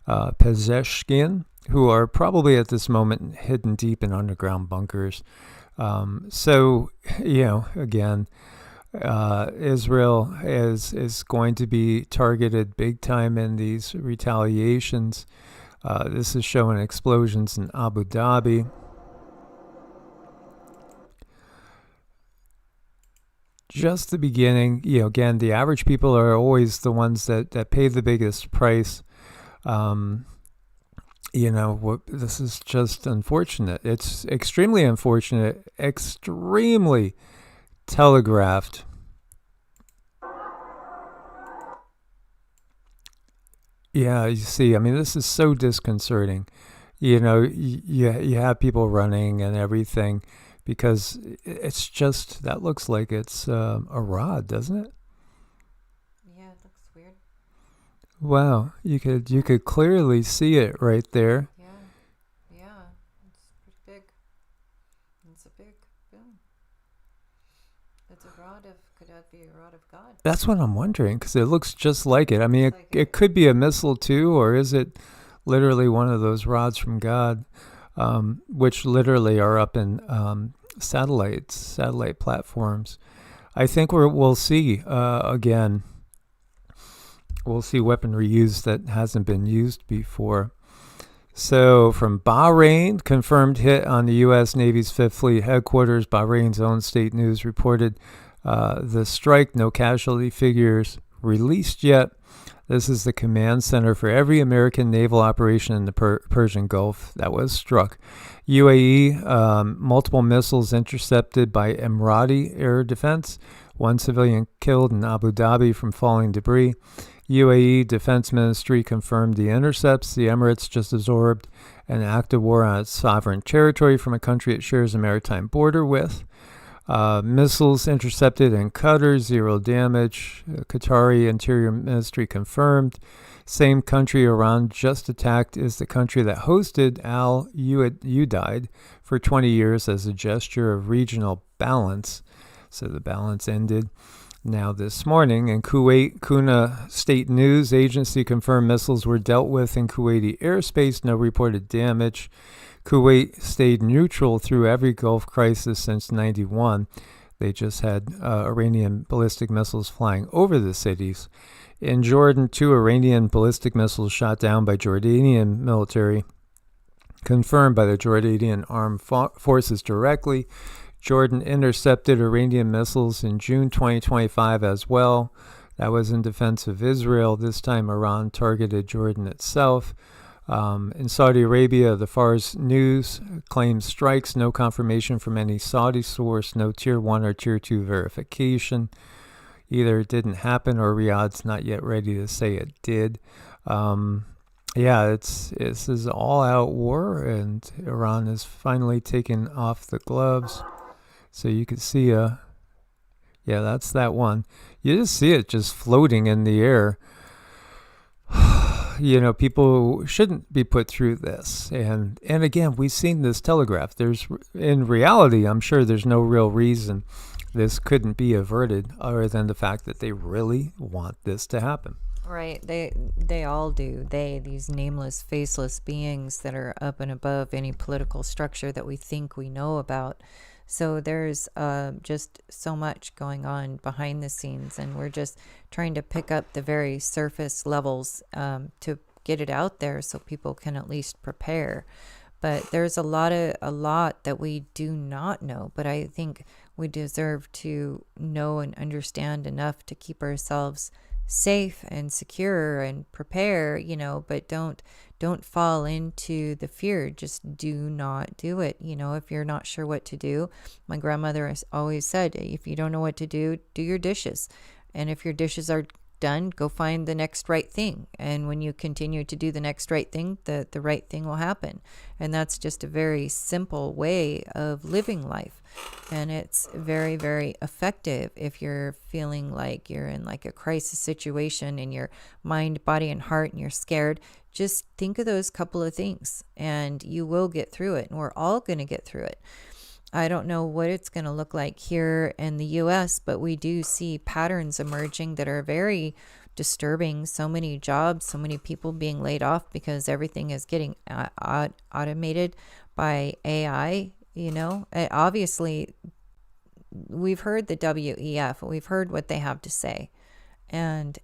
Pezeshkian, who are probably at this moment hidden deep in underground bunkers. Israel is going to be targeted big time in these retaliations. This is showing explosions in Abu Dhabi. Just the beginning. Again, the average people are always the ones that pay the biggest price. This is just unfortunate. It's extremely unfortunate, extremely telegraphed. Yeah, you see, this is so disconcerting. You have people running and everything, because it's just, that looks like it's a rod, doesn't it? Yeah, it looks weird. Wow, you could clearly see it right there. Yeah, it's pretty big. It's a big boom. It's a rod of, could that be a rod of God? That's what I'm wondering, because it looks just like it. It could be a missile too, or is it literally one of those rods from God? Which literally are up in satellite platforms. I think we'll see again. We'll see weaponry used that hasn't been used before. So from Bahrain, confirmed hit on the U.S. Navy's 5th Fleet headquarters. Bahrain's own state news reported the strike. No casualty figures released yet. This is the command center for every American naval operation in the Persian Gulf that was struck. UAE, multiple missiles intercepted by Emirati air defense. 1 civilian killed in Abu Dhabi from falling debris. UAE Defense Ministry confirmed the intercepts. The Emirates just absorbed an active war on its sovereign territory from a country it shares a maritime border with. Missiles intercepted in Qatar, 0 damage. Qatari Interior Ministry confirmed. Same country Iran just attacked is the country that hosted Al Udeid for 20 years as a gesture of regional balance. So the balance ended. Now this morning in Kuwait, Kuna State News Agency confirmed missiles were dealt with in Kuwaiti airspace, no reported damage. Kuwait stayed neutral through every Gulf crisis since 91. They just had Iranian ballistic missiles flying over the cities. In Jordan, 2 Iranian ballistic missiles shot down by Jordanian military, confirmed by the Jordanian armed forces directly. Jordan intercepted Iranian missiles in June 2025 as well. That was in defense of Israel. This time Iran targeted Jordan itself. In Saudi Arabia, the Fars News claims strikes, no confirmation from any Saudi source, no Tier 1 or Tier 2 verification. Either it didn't happen or Riyadh's not yet ready to say it did. This is all-out war, and Iran is finally taking off the gloves. So you can see, that's that one. You just see it just floating in the air. People shouldn't be put through this. And again, we've seen this telegraphed. In reality, I'm sure there's no real reason this couldn't be averted other than the fact that they really want this to happen. Right. They all do. These nameless, faceless beings that are up and above any political structure that we think we know about. So there's just so much going on behind the scenes, and we're just trying to pick up the very surface levels to get it out there so people can at least prepare. But there's a lot that we do not know, but I think we deserve to know and understand enough to keep ourselves safe and secure and prepare, but don't fall into the fear. Just do not do it. If you're not sure what to do, my grandmother has always said, if you don't know what to do, do your dishes. And if your dishes are done, go find the next right thing. And when you continue to do the next right thing, the right thing will happen. And that's just a very simple way of living life. And it's very, very effective if you're feeling like you're in like a crisis situation in your mind, body, and heart, and you're scared. Just think of those couple of things and you will get through it. And we're all going to get through it. I don't know what it's going to look like here in the U.S., but we do see patterns emerging that are very disturbing. So many jobs, so many people being laid off because everything is getting automated by AI. Obviously, we've heard the WEF, we've heard what they have to say, and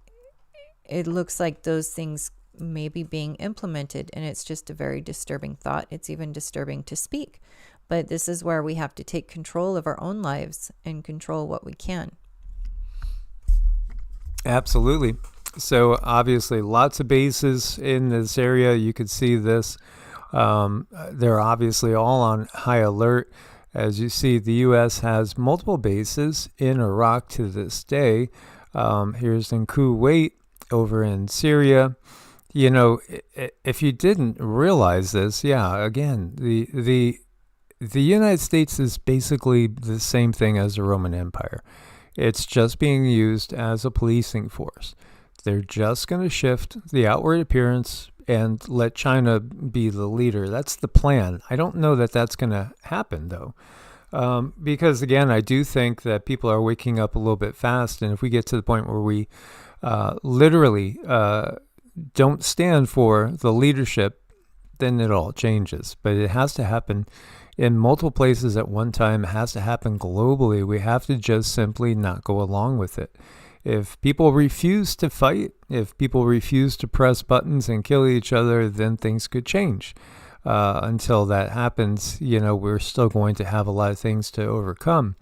it looks like those things may be being implemented, and it's just a very disturbing thought. It's even disturbing to speak, but this is where we have to take control of our own lives and control what we can. Absolutely. So obviously lots of bases in this area. You could see this. They're obviously all on high alert. As you see, the U.S. has multiple bases in Iraq to this day. Here's in Kuwait, over in Syria. If you didn't realize this, again, the United States is basically the same thing as the Roman Empire. It's just being used as a policing force. They're just going to shift the outward appearance and let China be the leader. That's the plan. I don't know that that's going to happen, though, because, again, I do think that people are waking up a little bit fast, and if we get to the point where we literally don't stand for the leadership, then it all changes. But it has to happen in multiple places at one time. It has to happen globally. We have to just simply not go along with it. If people refuse to fight, if people refuse to press buttons and kill each other, then things could change. Until that happens, we're still going to have a lot of things to overcome.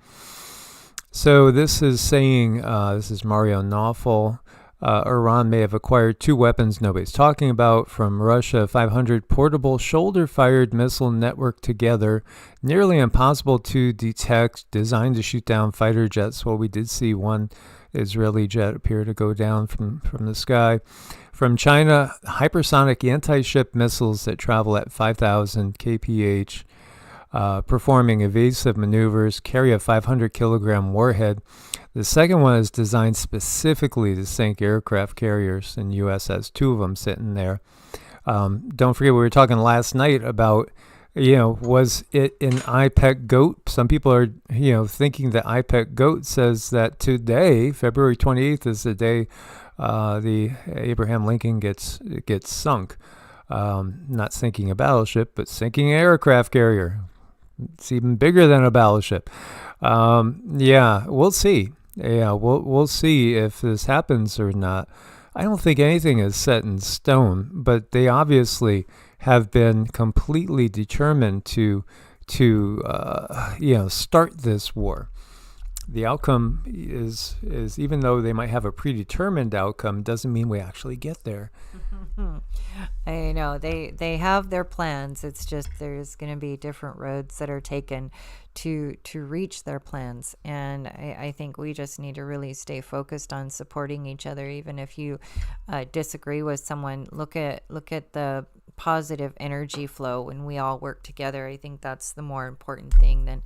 So this is saying, this is Mario Naval. Iran may have acquired 2 weapons nobody's talking about. From Russia, 500 portable shoulder-fired missile network together, nearly impossible to detect, designed to shoot down fighter jets. Well, we did see one Israeli jet appear to go down from the sky. From China, hypersonic anti-ship missiles that travel at 5,000 kph, performing evasive maneuvers, carry a 500-kilogram warhead. The second one is designed specifically to sink aircraft carriers, and the U.S. has 2 of them sitting there. Don't forget, we were talking last night about, was it an IPEC GOAT? Some people are, thinking that IPEC GOAT says that today, February 28th, is the day the Abraham Lincoln gets sunk. Not sinking a battleship, but sinking an aircraft carrier. It's even bigger than a battleship. We'll see. We'll see if this happens or not. I don't think anything is set in stone, but they obviously have been completely determined to start this war. The outcome is even though they might have a predetermined outcome, doesn't mean we actually get there. I know they have their plans. It's just there's going to be different roads that are taken to reach their plans, and I think we just need to really stay focused on supporting each other. Even if you disagree with someone, look at the positive energy flow when we all work together. I think that's the more important thing than.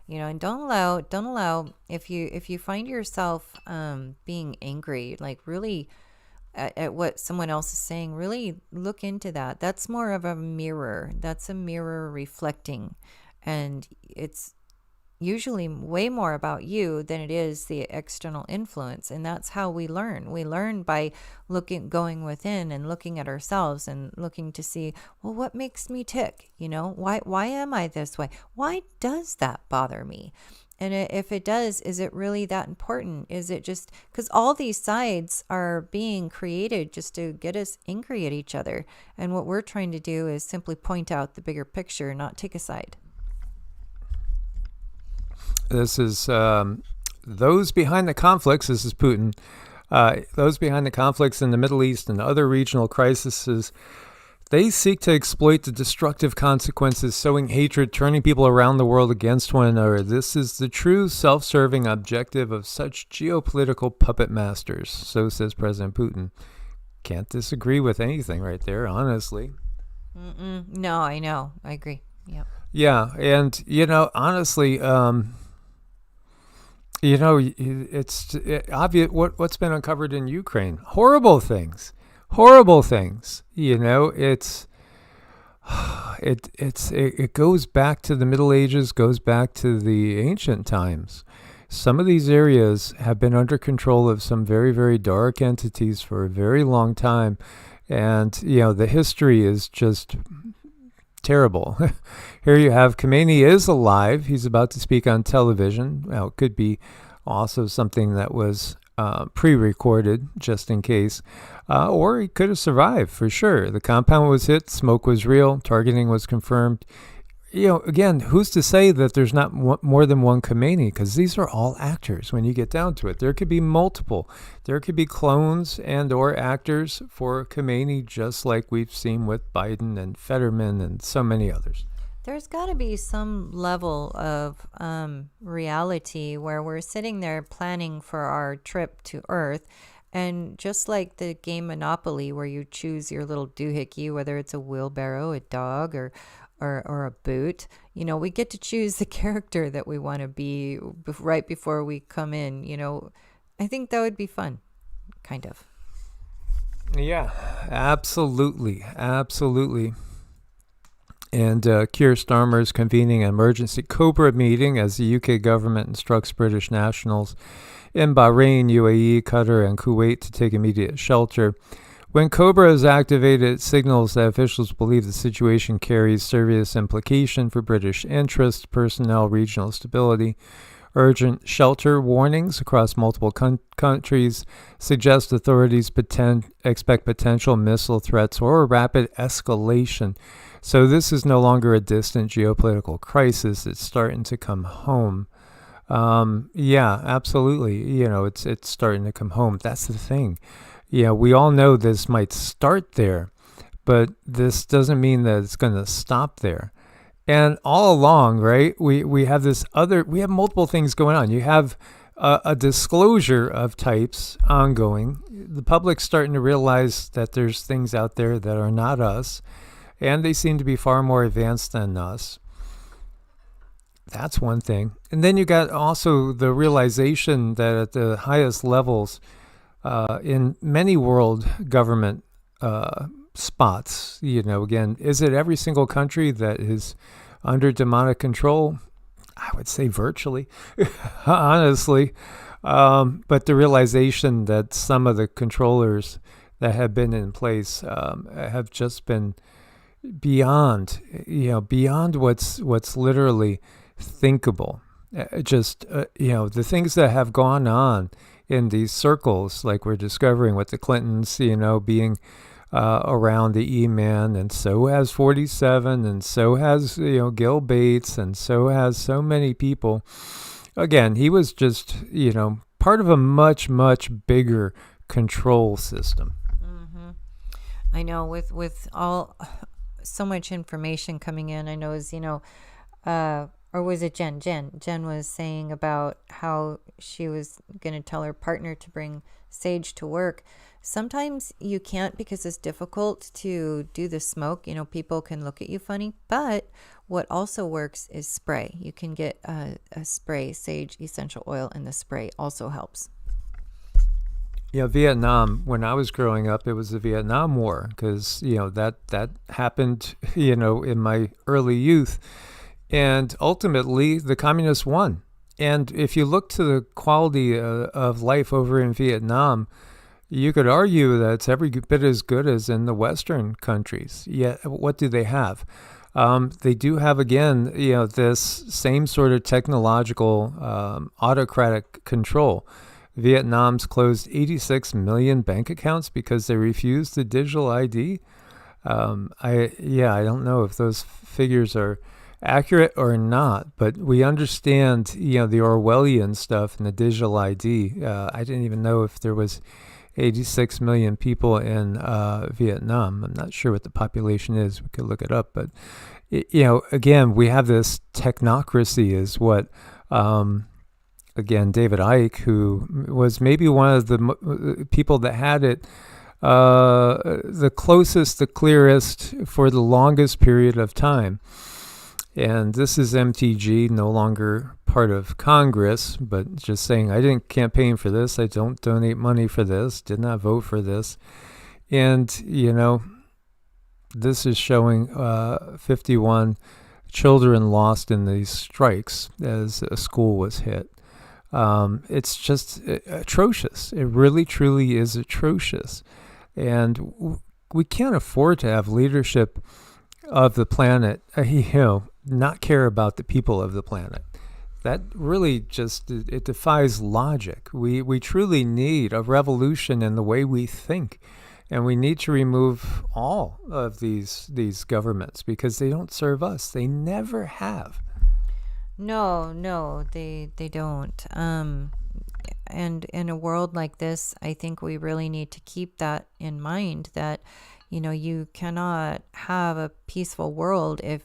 And don't allow if you find yourself being angry, like really at what someone else is saying, really look into that. That's more of a mirror. That's a mirror reflecting, and it's usually way more about you than it is the external influence. And that's how we learn. We learn by going within and looking at ourselves and looking to see, well, what makes me tick? Why am I this way? Why does that bother me? And if it does, is it really that important? Is it just because all these sides are being created just to get us angry at each other? And what we're trying to do is simply point out the bigger picture, not take a side. This is those behind the conflicts. This is Putin. Those behind the conflicts in the Middle East and other regional crises, they seek to exploit the destructive consequences, sowing hatred, turning people around the world against one another. This is the true self-serving objective of such geopolitical puppet masters. So says President Putin. Can't disagree with anything right there, honestly. No, I know. I agree. Yep. Yeah, and, honestly, it's obvious what's been uncovered in Ukraine. Horrible things. It goes back to the Middle Ages, goes back to the ancient times. Some of these areas have been under control of some very, very dark entities for a very long time. And, the history is just terrible. Here you have Khamenei is alive. He's about to speak on television. Well, it could be also something that was pre-recorded just in case. Or he could have survived for sure. The compound was hit. Smoke was real. Targeting was confirmed. Again, who's to say that there's not more than one Khamenei? Because these are all actors when you get down to it. There could be multiple. There could be clones and or actors for Khamenei, just like we've seen with Biden and Fetterman and so many others. There's got to be some level of reality where we're sitting there planning for our trip to Earth. And just like the game Monopoly, where you choose your little doohickey, whether it's a wheelbarrow, a dog, or a boot, we get to choose the character that we want to be right before we come in. I think that would be fun, kind of. Yeah, absolutely. And Keir Starmer is convening an emergency COBRA meeting as the UK government instructs British nationals in Bahrain, UAE, Qatar, and Kuwait to take immediate shelter. When COBRA is activated, it signals that officials believe the situation carries serious implication for British interests, personnel, regional stability. Urgent shelter warnings across multiple countries suggest authorities expect potential missile threats or a rapid escalation. So this is no longer a distant geopolitical crisis. It's starting to come home. Yeah, absolutely. It's starting to come home. That's the thing. we all know this might start there, but this doesn't mean that it's going to stop there. And all along, right, we have we have multiple things going on. You have a disclosure of types ongoing. The public's starting to realize that there's things out there that are not us, and they seem to be far more advanced than us. That's one thing. And then you got also the realization that at the highest levels, in many world government spots, again, is it every single country that is under demonic control? I would say virtually, honestly. But the realization that some of the controllers that have been in place have just been beyond what's literally thinkable. The things that have gone on in these circles, like we're discovering with the Clintons, being around the E-Man, and so has 47, and so has Gil Bates, and so has so many people. Again, he was just part of a much, much bigger control system. Mm-hmm. I know with all so much information coming in. I know as or was it Jen? Jen was saying about how she was going to tell her partner to bring sage to work. Sometimes you can't because it's difficult to do the smoke. People can look at you funny. But what also works is spray. You can get a spray, sage essential oil, and the spray also helps. Yeah, Vietnam, when I was growing up, it was the Vietnam War because, that happened, in my early youth. And ultimately, the communists won. And if you look to the quality of life over in Vietnam, you could argue that it's every bit as good as in the Western countries. Yet, what do they have? They do have, again, this same sort of technological autocratic control. Vietnam's closed 86 million bank accounts because they refused the digital ID. I don't know if those figures are accurate or not, but we understand, the Orwellian stuff and the digital ID. I didn't even know if there was 86 million people in Vietnam. I'm not sure what the population is. We could look it up, but again, we have this technocracy is what, again, David Icke, who was maybe one of the people that had it the closest, the clearest for the longest period of time. And this is MTG, no longer part of Congress, but just saying, I didn't campaign for this. I don't donate money for this. Did not vote for this. And, this is showing 51 children lost in these strikes as a school was hit. It's just atrocious. It really, truly is atrocious. And we can't afford to have leadership of the planet, not care about the people of the planet. That really just, it defies logic. We truly need a revolution in the way we think. And we need to remove all of these governments because they don't serve us. They never have. No, they don't. And in a world like this, I think we really need to keep that in mind that, you cannot have a peaceful world if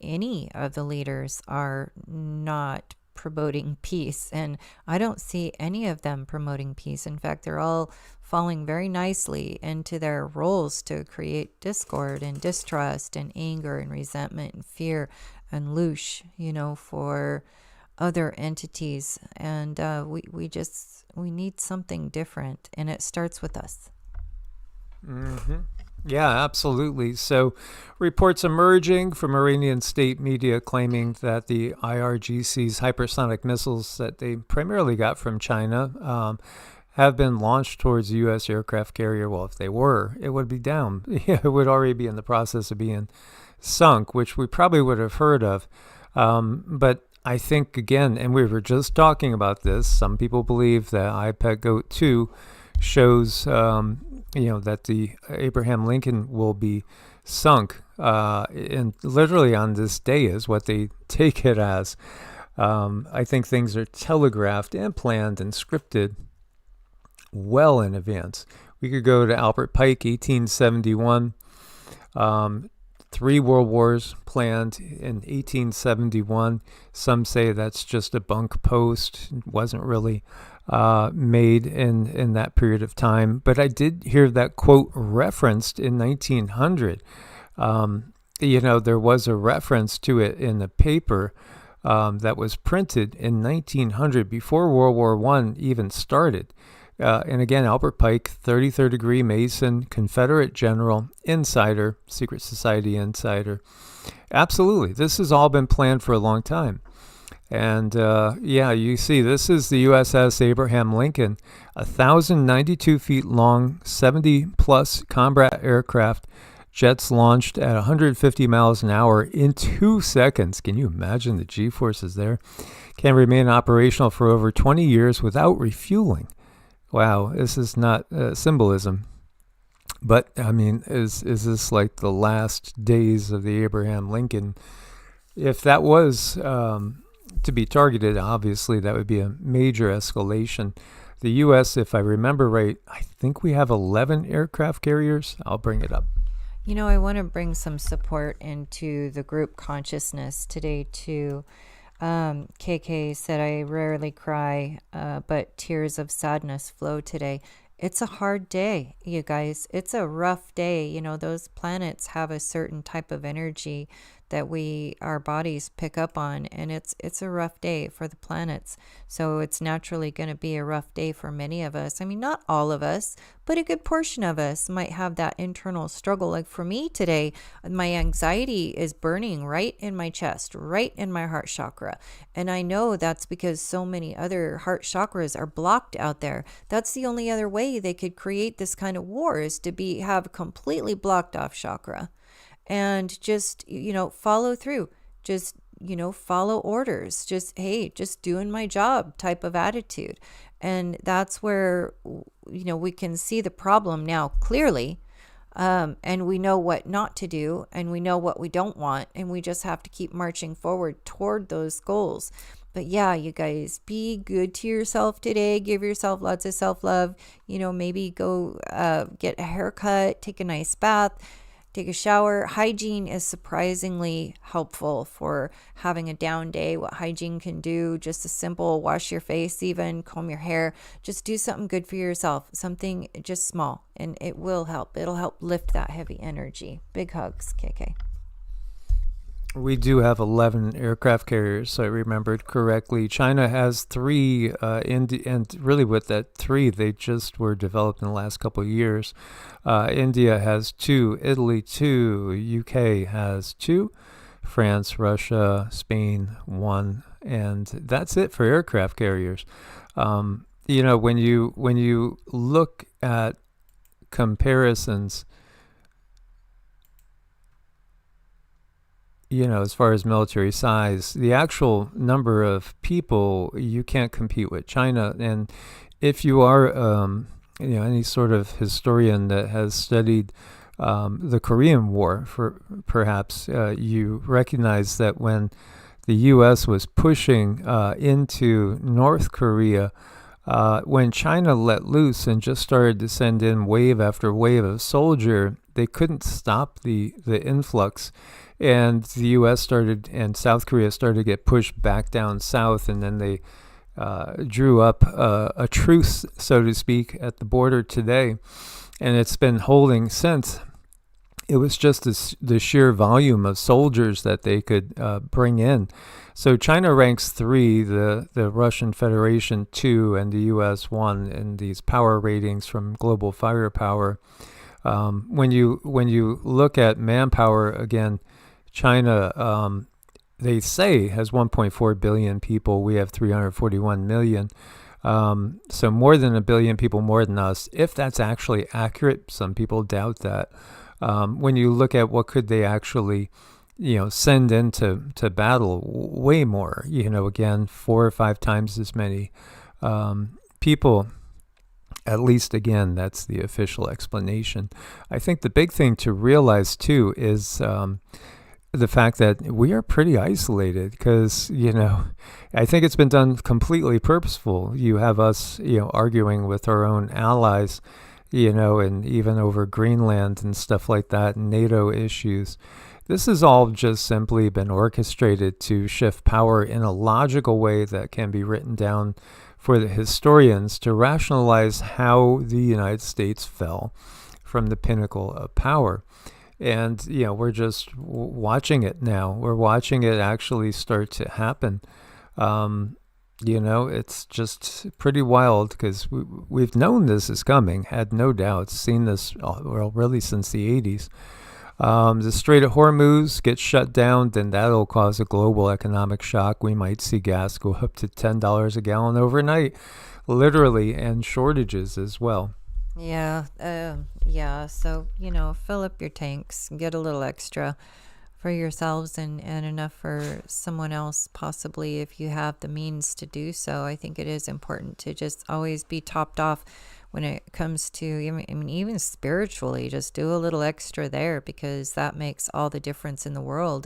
any of the leaders are not promoting peace. And I don't see any of them promoting peace. In fact, they're all falling very nicely into their roles to create discord and distrust and anger and resentment and fear and loosh, for other entities. And we need something different, and it starts with us. Mm-hmm. Yeah, absolutely. So reports emerging from Iranian state media claiming that the IRGC's hypersonic missiles that they primarily got from China have been launched towards the U.S. aircraft carrier. Well, if they were, it would be down. It would already be in the process of being sunk, which we probably would have heard of. But I think, again, and we were just talking about this, some people believe that IPEC GOAT 2 shows that the Abraham Lincoln will be sunk, and literally on this day is what they take it as. I think things are telegraphed and planned and scripted well in advance. We could go to Albert Pike, 1871. 3 world wars planned in 1871. Some say that's just a bunk post. It wasn't really made in that period of time. But I did hear that quote referenced in 1900. There was a reference to it in the paper that was printed in 1900 before World War I even started. And again, Albert Pike, 33rd degree Mason, Confederate general, insider, secret society insider. Absolutely. This has all been planned for a long time. And you see, this is the USS Abraham Lincoln, 1,092 feet long, 70 plus combat aircraft, jets launched at 150 miles an hour in 2 seconds. Can you imagine the G-forces there? Can remain operational for over 20 years without refueling. Wow, this is not symbolism. But, I mean, is this like the last days of the Abraham Lincoln? If that was to be targeted, obviously that would be a major escalation. The U.S., if I remember right, I think we have 11 aircraft carriers. I'll bring it up. I want to bring some support into the group consciousness today, too. KK said, I rarely cry, but tears of sadness flow today. It's a hard day, you guys. It's a rough day. Those planets have a certain type of energy that our bodies pick up on, and it's a rough day for the planets. So it's naturally going to be a rough day for many of us. I mean, not all of us, but a good portion of us might have that internal struggle. Like for me today, my anxiety is burning right in my chest, right in my heart chakra. And I know that's because so many other heart chakras are blocked out there. That's the only other way they could create this kind of war, is to have completely blocked off chakra. And just, follow through. Just, follow orders. Just doing my job type of attitude. And that's where, we can see the problem now clearly. And we know what not to do, and we know what we don't want. And we just have to keep marching forward toward those goals. But yeah, you guys, be good to yourself today. Give yourself lots of self-love. Maybe go get a haircut, take a nice bath. Take a shower. Hygiene is surprisingly helpful for having a down day. What hygiene can do, just a simple wash your face, even comb your hair. Just do something good for yourself, something just small, and it will help. It'll help lift that heavy energy. Big hugs, KK. We do have 11 aircraft carriers, so I remembered correctly. China has 3, and really with that 3, they just were developed in the last couple of years. India has 2, Italy 2, UK has 2, France, Russia, Spain 1, and that's it for aircraft carriers. When you look at comparisons, as far as military size, the actual number of people, you can't compete with China. And if you are, any sort of historian that has studied the Korean War, perhaps you recognize that when the U.S. was pushing into North Korea, when China let loose and just started to send in wave after wave of soldier, they couldn't stop the influx. And the U.S. and South Korea started to get pushed back down south, and then they drew up a truce, so to speak, at the border today, and it's been holding since. It was just the sheer volume of soldiers that they could bring in. So China ranks 3, the Russian Federation 2, and the U.S. 1 in these power ratings from Global Firepower. When you look at manpower, again, China, they say, has 1.4 billion people. We have 341 million. So more than 1 billion people more than us. If that's actually accurate, some people doubt that. When you look at what could they actually, send into battle, way more. Again, 4 or 5 times as many people. At least, again, that's the official explanation. I think the big thing to realize, too, is the fact that we are pretty isolated because, I think it's been done completely purposeful. You have us, arguing with our own allies, and even over Greenland and stuff like that, and NATO issues. This has all just simply been orchestrated to shift power in a logical way that can be written down for the historians to rationalize how the United States fell from the pinnacle of power. And, we're just watching it now. We're watching it actually start to happen. It's just pretty wild because we've known this is coming, had no doubts, seen this really since the 80s. The Strait of Hormuz gets shut down, then that'll cause a global economic shock. We might see gas go up to $10 a gallon overnight, literally, and shortages as well. Yeah. So, fill up your tanks, get a little extra for yourselves and enough for someone else, possibly, if you have the means to do so. I think it is important to just always be topped off when it comes to, even spiritually, just do a little extra there, because that makes all the difference in the world.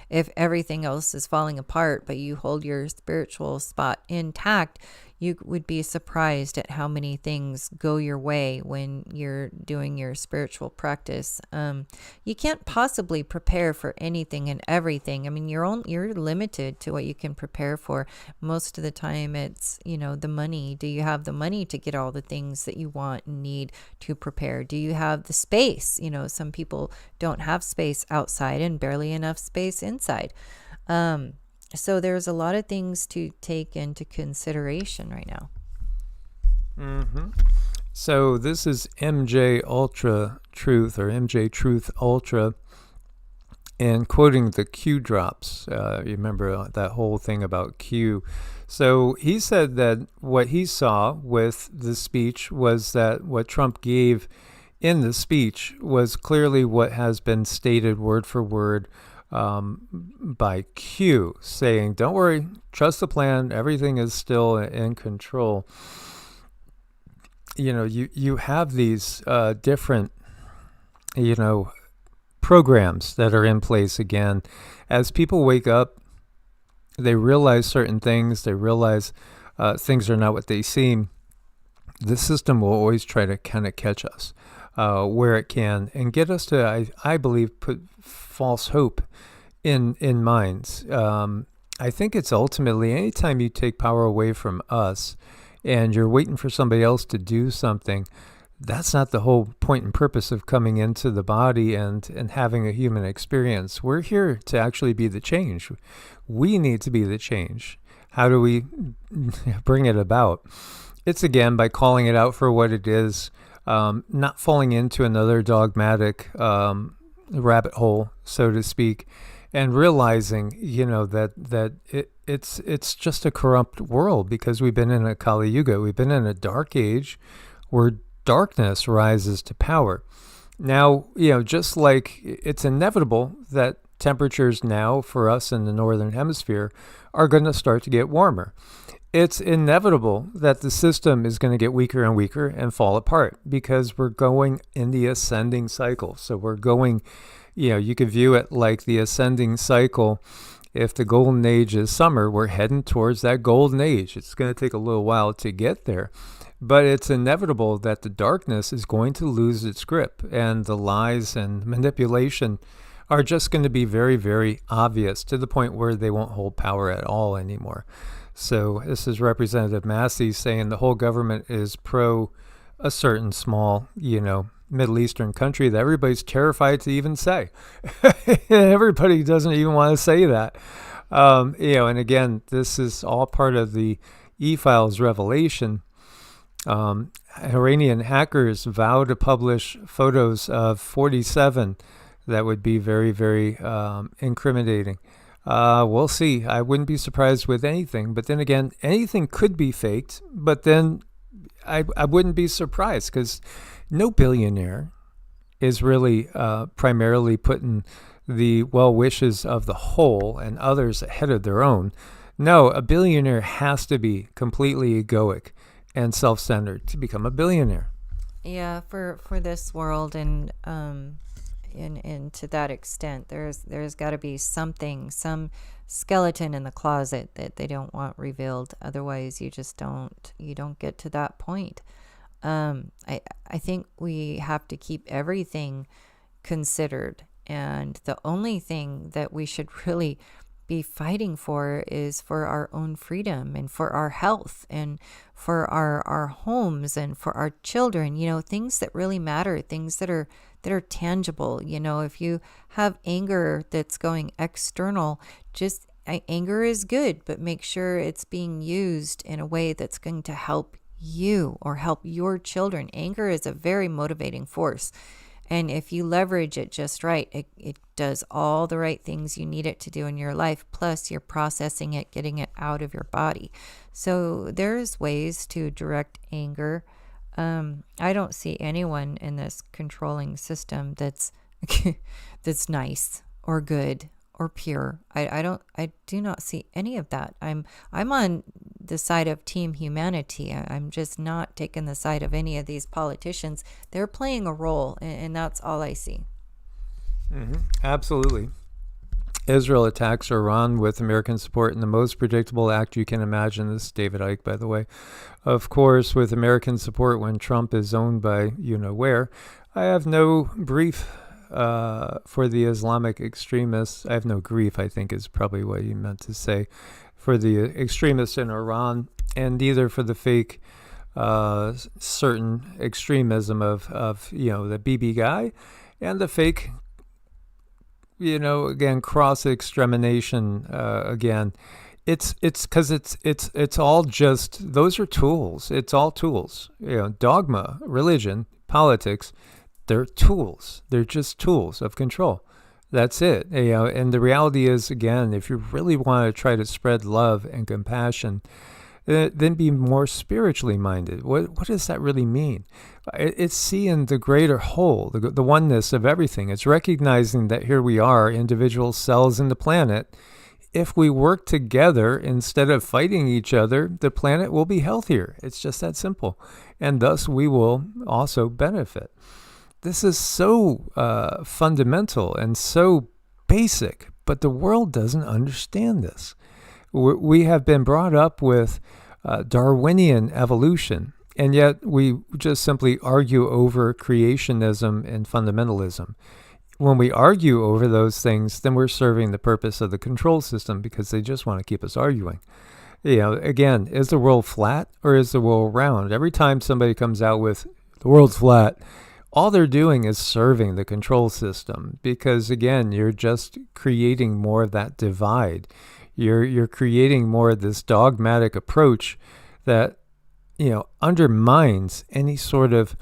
If everything else is falling apart, but you hold your spiritual spot intact, you would be surprised at how many things go your way when you're doing your spiritual practice. You can't possibly prepare for anything and everything. You're limited to what you can prepare for. Most of the time it's, the money. Do you have the money to get all the things that you want and need to prepare? Do you have the space? Some people don't have space outside and barely enough space inside. So there's a lot of things to take into consideration right now. Mm-hmm. So this is MJ Ultra Truth, or MJ Truth Ultra, and quoting the Q drops. You remember that whole thing about Q. So he said that what he saw with the speech was that what Trump gave in the speech was clearly what has been stated word for word by Q, saying, don't worry, trust the plan, everything is still in control. You have these different, programs that are in place again. As people wake up, they realize certain things, they realize things are not what they seem. The system will always try to kind of catch us where it can and get us to, I believe, put false hope in minds. I think it's ultimately, anytime you take power away from us and you're waiting for somebody else to do something, that's not the whole point and purpose of coming into the body and having a human experience. We're here to actually be the change. We need to be the change. How do we bring it about? It's, again, by calling it out for what it is, not falling into another dogmatic rabbit hole, so to speak, and realizing, that it's just a corrupt world, because we've been in a Kali Yuga. We've been in a dark age where darkness rises to power. Now, just like it's inevitable that temperatures now for us in the Northern Hemisphere are going to start to get warmer. It's inevitable that the system is going to get weaker and weaker and fall apart, because we're going in the ascending cycle. So we're going, you could view it like the ascending cycle. If the golden age is summer, we're heading towards that golden age. It's going to take a little while to get there, but it's inevitable that the darkness is going to lose its grip, and the lies and manipulation are just going to be very, very obvious, to the point where they won't hold power at all anymore. So this is Representative Massey saying the whole government is pro a certain small, Middle Eastern country that everybody's terrified to even say. Everybody doesn't even want to say that. And again, this is all part of the E-Files revelation. Iranian hackers vow to publish photos of 47 that would be very, very incriminating. We'll see. I wouldn't be surprised with anything. But then again, anything could be faked. But then I wouldn't be surprised, because no billionaire is really primarily putting the well wishes of the whole and others ahead of their own. No, a billionaire has to be completely egoic and self-centered to become a billionaire. Yeah, for this world, and to that extent, there's got to be some skeleton in the closet that they don't want revealed. Otherwise, you don't get to that point. I think we have to keep everything considered. And the only thing that we should really be fighting for is for our own freedom and for our health and for our homes and for our children, things that really matter, things that are tangible. If you have anger that's going external, just anger is good, but make sure it's being used in a way that's going to help you or help your children. Anger is a very motivating force. And if you leverage it just right, it does all the right things you need it to do in your life. Plus, you're processing it, getting it out of your body. So there's ways to direct anger. I don't see anyone in this controlling system that's that's nice or good or pure. I do not see any of that. I'm on the side of team humanity. I'm just not taking the side of any of these politicians. They're playing a role, and that's all I see. Mm-hmm. Absolutely. Israel attacks Iran with American support in the most predictable act you can imagine. This is David Icke, by the way. Of course, with American support when Trump is owned by you-know-where. I have no brief for the Islamic extremists. I have no grief, I think is probably what you meant to say, for the extremists in Iran, and neither for the fake certain extremism of the BB guy and the fake, again, cross-extermination again. It's because it's all just, those are tools. It's all tools. Dogma, religion, politics, they're tools. They're just tools of control. That's it. And the reality is, again, if you really want to try to spread love and compassion, then be more spiritually minded. What does that really mean? It's seeing the greater whole, the oneness of everything. It's recognizing that here we are, individual cells in the planet. If we work together instead of fighting each other, the planet will be healthier. It's just that simple. And thus we will also benefit. This is so fundamental and so basic, but the world doesn't understand this. We have been brought up with Darwinian evolution, and yet we just simply argue over creationism and fundamentalism. When we argue over those things, then we're serving the purpose of the control system because they just want to keep us arguing. Again, is the world flat or is the world round? Every time somebody comes out with the world's flat, all they're doing is serving the control system because, again, you're just creating more of that divide. You're creating more of this dogmatic approach that, undermines any sort of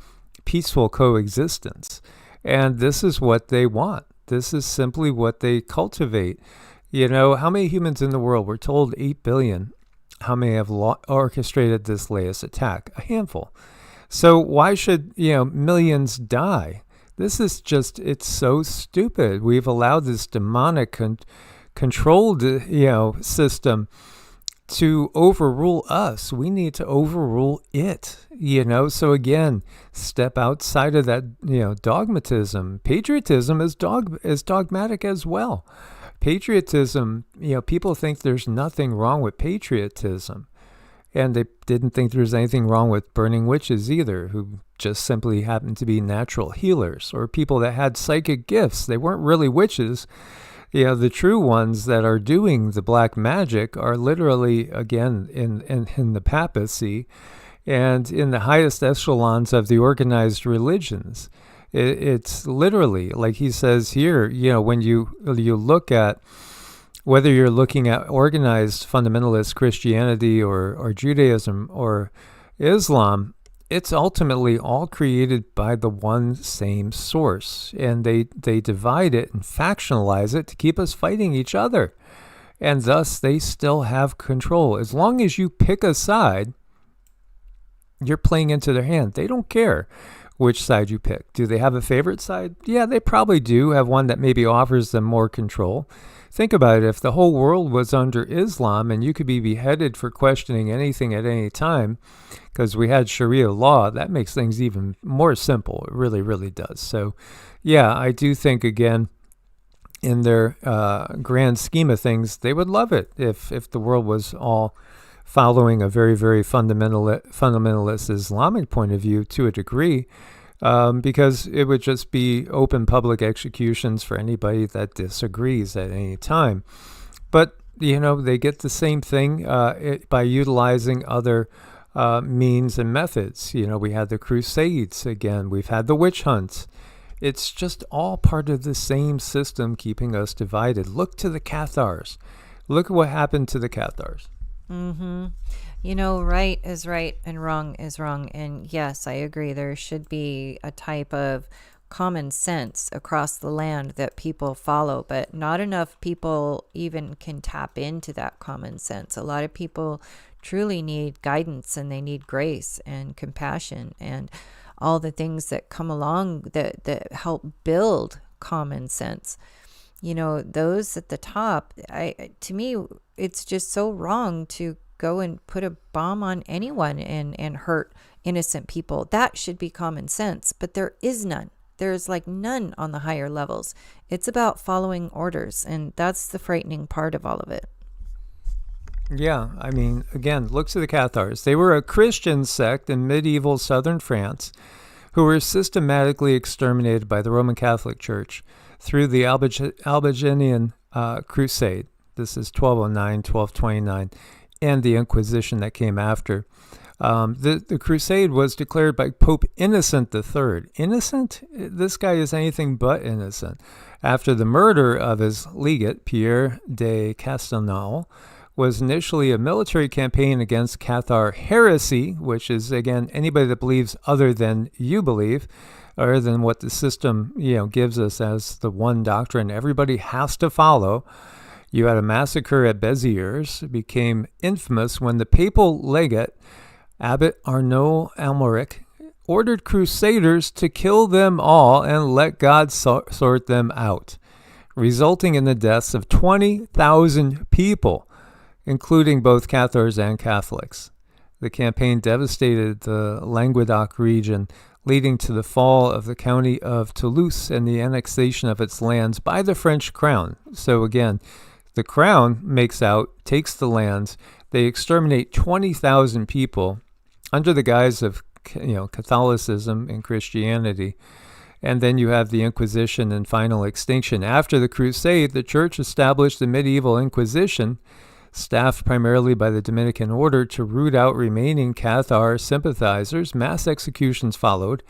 peaceful coexistence. And this is what they want. This is simply what they cultivate. How many humans in the world? We're told 8 billion. How many have orchestrated this latest attack? A handful. So why should, millions die? This is just, it's so stupid. We've allowed this demonic controlled, system to overrule us. We need to overrule it, So again, step outside of that, dogmatism. Patriotism is dogmatic as well. Patriotism, people think there's nothing wrong with patriotism. And they didn't think there was anything wrong with burning witches either, who just simply happened to be natural healers, or people that had psychic gifts. They weren't really witches. The true ones that are doing the black magic are literally, again, in the papacy and in the highest echelons of the organized religions. It's literally, like he says here, when you look at, whether you're looking at organized fundamentalist Christianity or Judaism or Islam, it's ultimately all created by the one same source. And they divide it and factionalize it to keep us fighting each other. And thus, they still have control. As long as you pick a side, you're playing into their hand. They don't care which side you pick. Do they have a favorite side? Yeah, they probably do have one that maybe offers them more control. Think about it. If the whole world was under Islam and you could be beheaded for questioning anything at any time, because we had Sharia law, that makes things even more simple. It really, really does. So, yeah, I do think, again, in their grand scheme of things, they would love it if the world was all following a very, very fundamentalist Islamic point of view to a degree, because it would just be open public executions for anybody that disagrees at any time. But, they get the same thing by utilizing other means and methods. We had the Crusades again. We've had the witch hunts. It's just all part of the same system keeping us divided. Look to the Cathars. Look at what happened to the Cathars. Mm-hmm. Right is right and wrong is wrong. And yes, I agree. There should be a type of common sense across the land that people follow, but not enough people even can tap into that common sense. A lot of people truly need guidance, and they need grace and compassion and all the things that come along that help build common sense. Those at the top, to me, it's just so wrong to go and put a bomb on anyone and hurt innocent people. That should be common sense, but there is none. There's none on the higher levels. It's about following orders, and that's the frightening part of all of it. Yeah, again, look to the Cathars. They were a Christian sect in medieval southern France who were systematically exterminated by the Roman Catholic Church through the Albigensian Crusade. This is 1209, 1229, and the Inquisition that came after. The crusade was declared by Pope Innocent III. Innocent? This guy is anything but innocent. After the murder of his legate, Pierre de Castelnau, was initially a military campaign against Cathar heresy, which is, again, anybody that believes other than you believe, other than what the system, gives us as the one doctrine everybody has to follow. You had a massacre at Béziers. It became infamous when the papal legate, Abbot Arnaud Almoric, ordered crusaders to kill them all and let God sort them out, resulting in the deaths of 20,000 people, including both Cathars and Catholics. The campaign devastated the Languedoc region, leading to the fall of the county of Toulouse and the annexation of its lands by the French crown. So again, the crown takes the lands. They exterminate 20,000 people under the guise of Catholicism and Christianity. And then you have the Inquisition and final extinction. After the Crusade, the Church established the medieval Inquisition, staffed primarily by the Dominican order, to root out remaining Cathar sympathizers. Mass executions followed,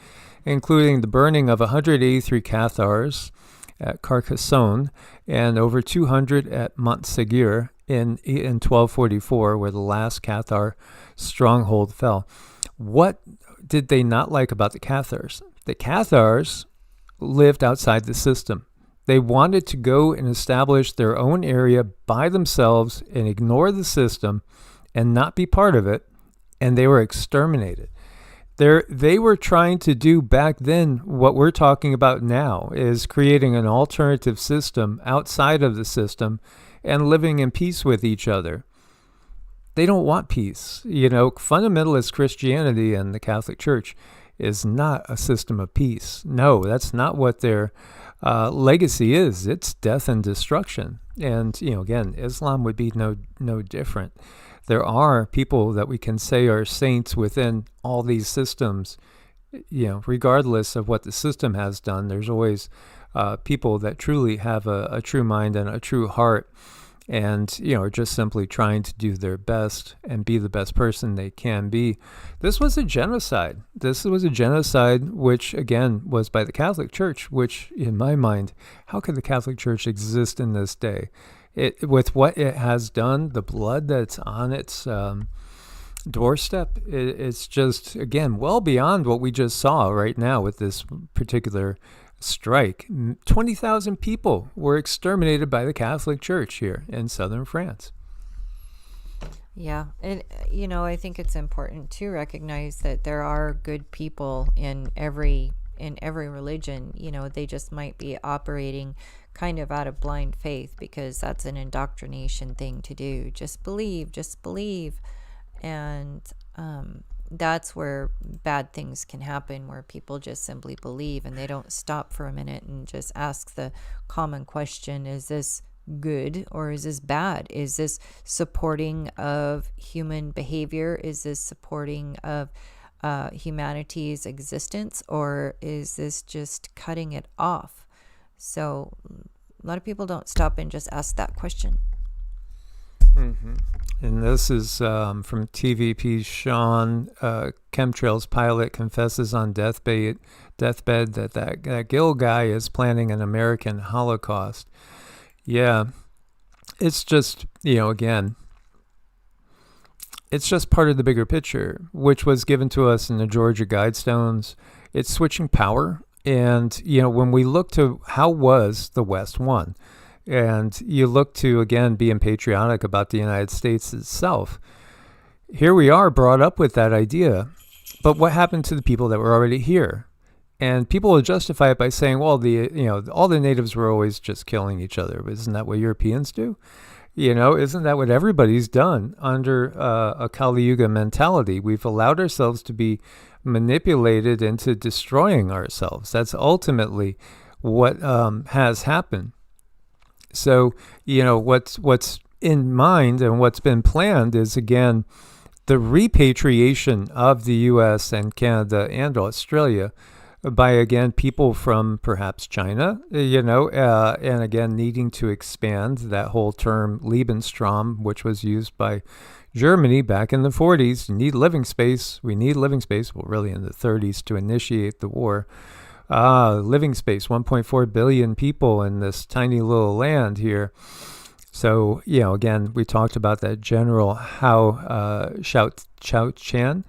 including the burning of 183 Cathars at Carcassonne and over 200 at Montségur in 1244, where the last Cathar stronghold fell. What did they not like about the Cathars? The Cathars lived outside the system. They wanted to go and establish their own area by themselves and ignore the system and not be part of it, and they were exterminated. They were trying to do back then what we're talking about now, is creating an alternative system outside of the system and living in peace with each other. They don't want peace. Fundamentalist Christianity and the Catholic Church is not a system of peace. No, that's not what their legacy is. It's death and destruction. And, again, Islam would be no different. There are people that we can say are saints within all these systems, regardless of what the system has done. There's always people that truly have a true mind and a true heart, and are just simply trying to do their best and be the best person they can be. This was a genocide. This was a genocide which, again, was by the Catholic Church, which, in my mind, how could the Catholic Church exist in this day? With what it has done, the blood that's on its doorstep, it's just, again, well beyond what we just saw right now with this particular strike. 20,000 people were exterminated by the Catholic Church here in southern France. Yeah, and I think it's important to recognize that there are good people in every religion. They just might be operating kind of out of blind faith, because that's an indoctrination thing to do. Just believe. And that's where bad things can happen, where people just simply believe and they don't stop for a minute and just ask the common question, is this good or is this bad? Is this supporting of human behavior? Is this supporting of humanity's existence, or is this just cutting it off? So a lot of people don't stop and just ask that question. Mm-hmm. And this is from TVP Sean. Chemtrails pilot confesses on deathbed that Gill guy is planning an American Holocaust. Yeah, it's just, again, it's just part of the bigger picture, which was given to us in the Georgia Guidestones. It's switching power. And, when we look to how was the West won, and you look to, again, being patriotic about the United States itself, here we are brought up with that idea. But what happened to the people that were already here? And people will justify it by saying, well, all the natives were always just killing each other. Isn't that what Europeans do? Isn't that what everybody's done under a Kali Yuga mentality? We've allowed ourselves to be manipulated into destroying ourselves. That's ultimately what has happened. So, what's in mind and what's been planned is, again, the repatriation of the U.S. and Canada and Australia by, again, people from perhaps China, and again, needing to expand that whole term Lebensraum, which was used by Germany back in the 40s. You need living space. We need living space. Well, really in the 30s to initiate the war. Living space, 1.4 billion people in this tiny little land here. So, again, we talked about that General Chao Chan,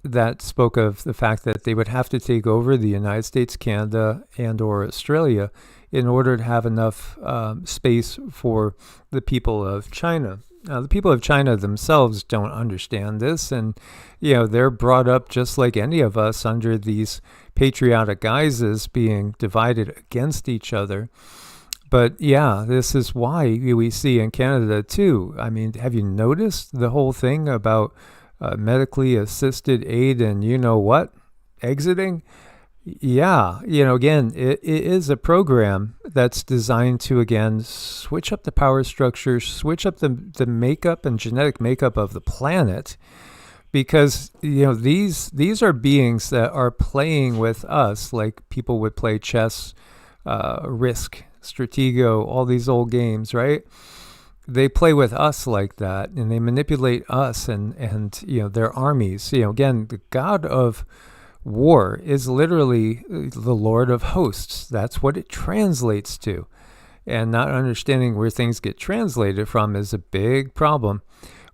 that spoke of the fact that they would have to take over the United States, Canada, and or Australia in order to have enough space for the people of China. Now, the people of China themselves don't understand this, and, they're brought up just like any of us under these patriotic guises being divided against each other. But yeah, this is why we see in Canada too. I mean, have you noticed the whole thing about medically assisted aid and exiting? Yeah, again, it is a program that's designed to, again, switch up the power structure, switch up the makeup and genetic makeup of the planet, because, these are beings that are playing with us like people would play chess, Risk, Stratego, all these old games, right? They play with us like that, and they manipulate us and their armies. Again, the god of war is literally the Lord of hosts. That's what it translates to. And not understanding where things get translated from is a big problem.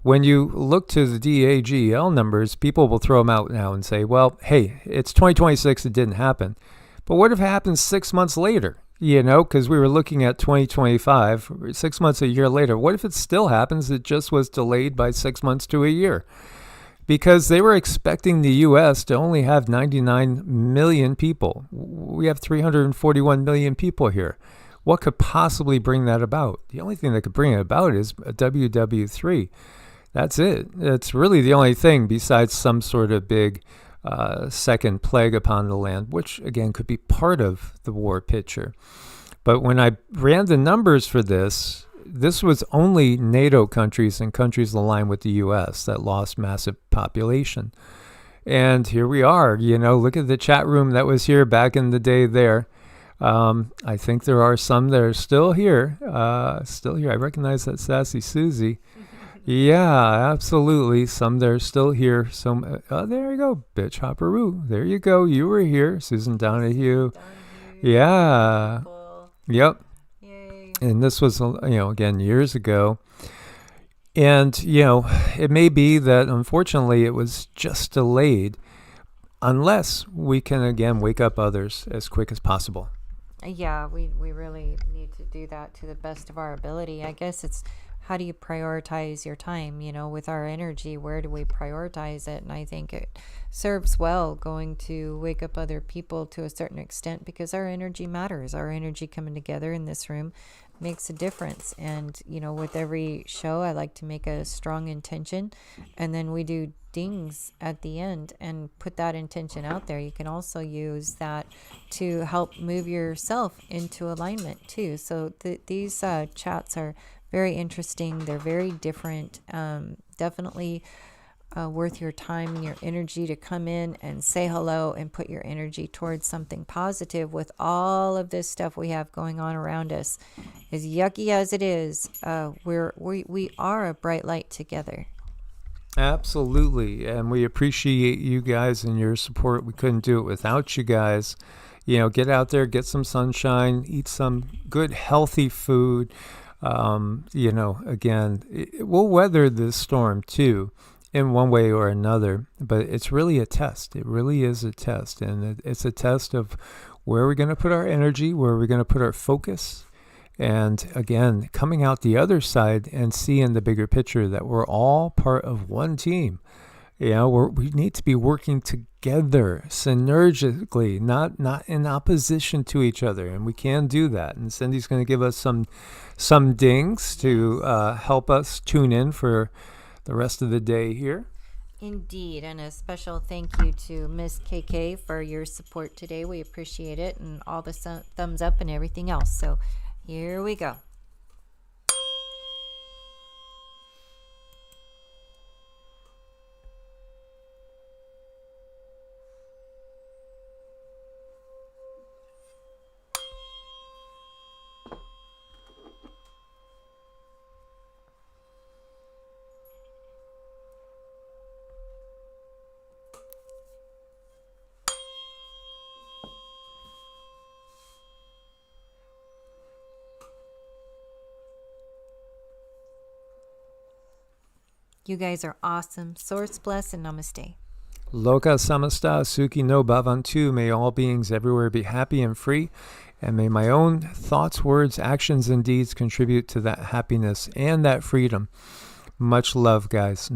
When you look to the DAGL numbers, people will throw them out now and say, well, hey, it's 2026, it didn't happen. But what if it happens 6 months later? Because we were looking at 2025, 6 months, a year later. What if it still happens? It just was delayed by 6 months to a year. Because they were expecting the U.S. to only have 99 million people. We have 341 million people here. What could possibly bring that about? The only thing that could bring it about is a WW3. That's it. It's really the only thing besides some sort of big second plague upon the land, which again could be part of the war picture. But when I ran the numbers for this was only NATO countries and countries aligned with the U.S. that lost massive population. And here we are, look at the chat room that was here back in the day there. I think there are some that are still here. I recognize that Sassy Susie. Yeah, absolutely. Some that are still here. Some, there you go, bitch hopperoo. There you go. You were here, Susan Donahue. Yeah. Yep. Yay. And this was, again, years ago. And, it may be that, unfortunately, it was just delayed unless we can, again, wake up others as quick as possible. Yeah, we really need to do that to the best of our ability. I guess it's how do you prioritize your time? With our energy, where do we prioritize it? And I think it serves well going to wake up other people to a certain extent, because our energy matters. Our energy coming together in this room makes a difference. And with every show, I like to make a strong intention, and then we do dings at the end and put that intention out there. You can also use that to help move yourself into alignment too. So these chats are very interesting. They're very different. Definitely worth your time and your energy to come in and say hello and put your energy towards something positive. With all of this stuff we have going on around us, as yucky as it is, we are a bright light together. Absolutely. And we appreciate you guys and your support. We couldn't do it without you guys. Get out there, get some sunshine, eat some good, healthy food. Again, we'll weather this storm too, in one way or another, but it's really a test. It really is a test. And it's a test of where we're going to put our energy, where we're going to put our focus. And again, coming out the other side and seeing the bigger picture, that we're all part of one team. We need to be working together, synergistically, not in opposition to each other, and we can do that. And Cindy's going to give us some dings to help us tune in for the rest of the day here. Indeed, and a special thank you to Miss KK for your support today. We appreciate it, and all the thumbs up and everything else. So here we go. You guys are awesome. Source bless and namaste. Loka samasta suki no bhavantu. May all beings everywhere be happy and free. And may my own thoughts, words, actions, and deeds contribute to that happiness and that freedom. Much love, guys.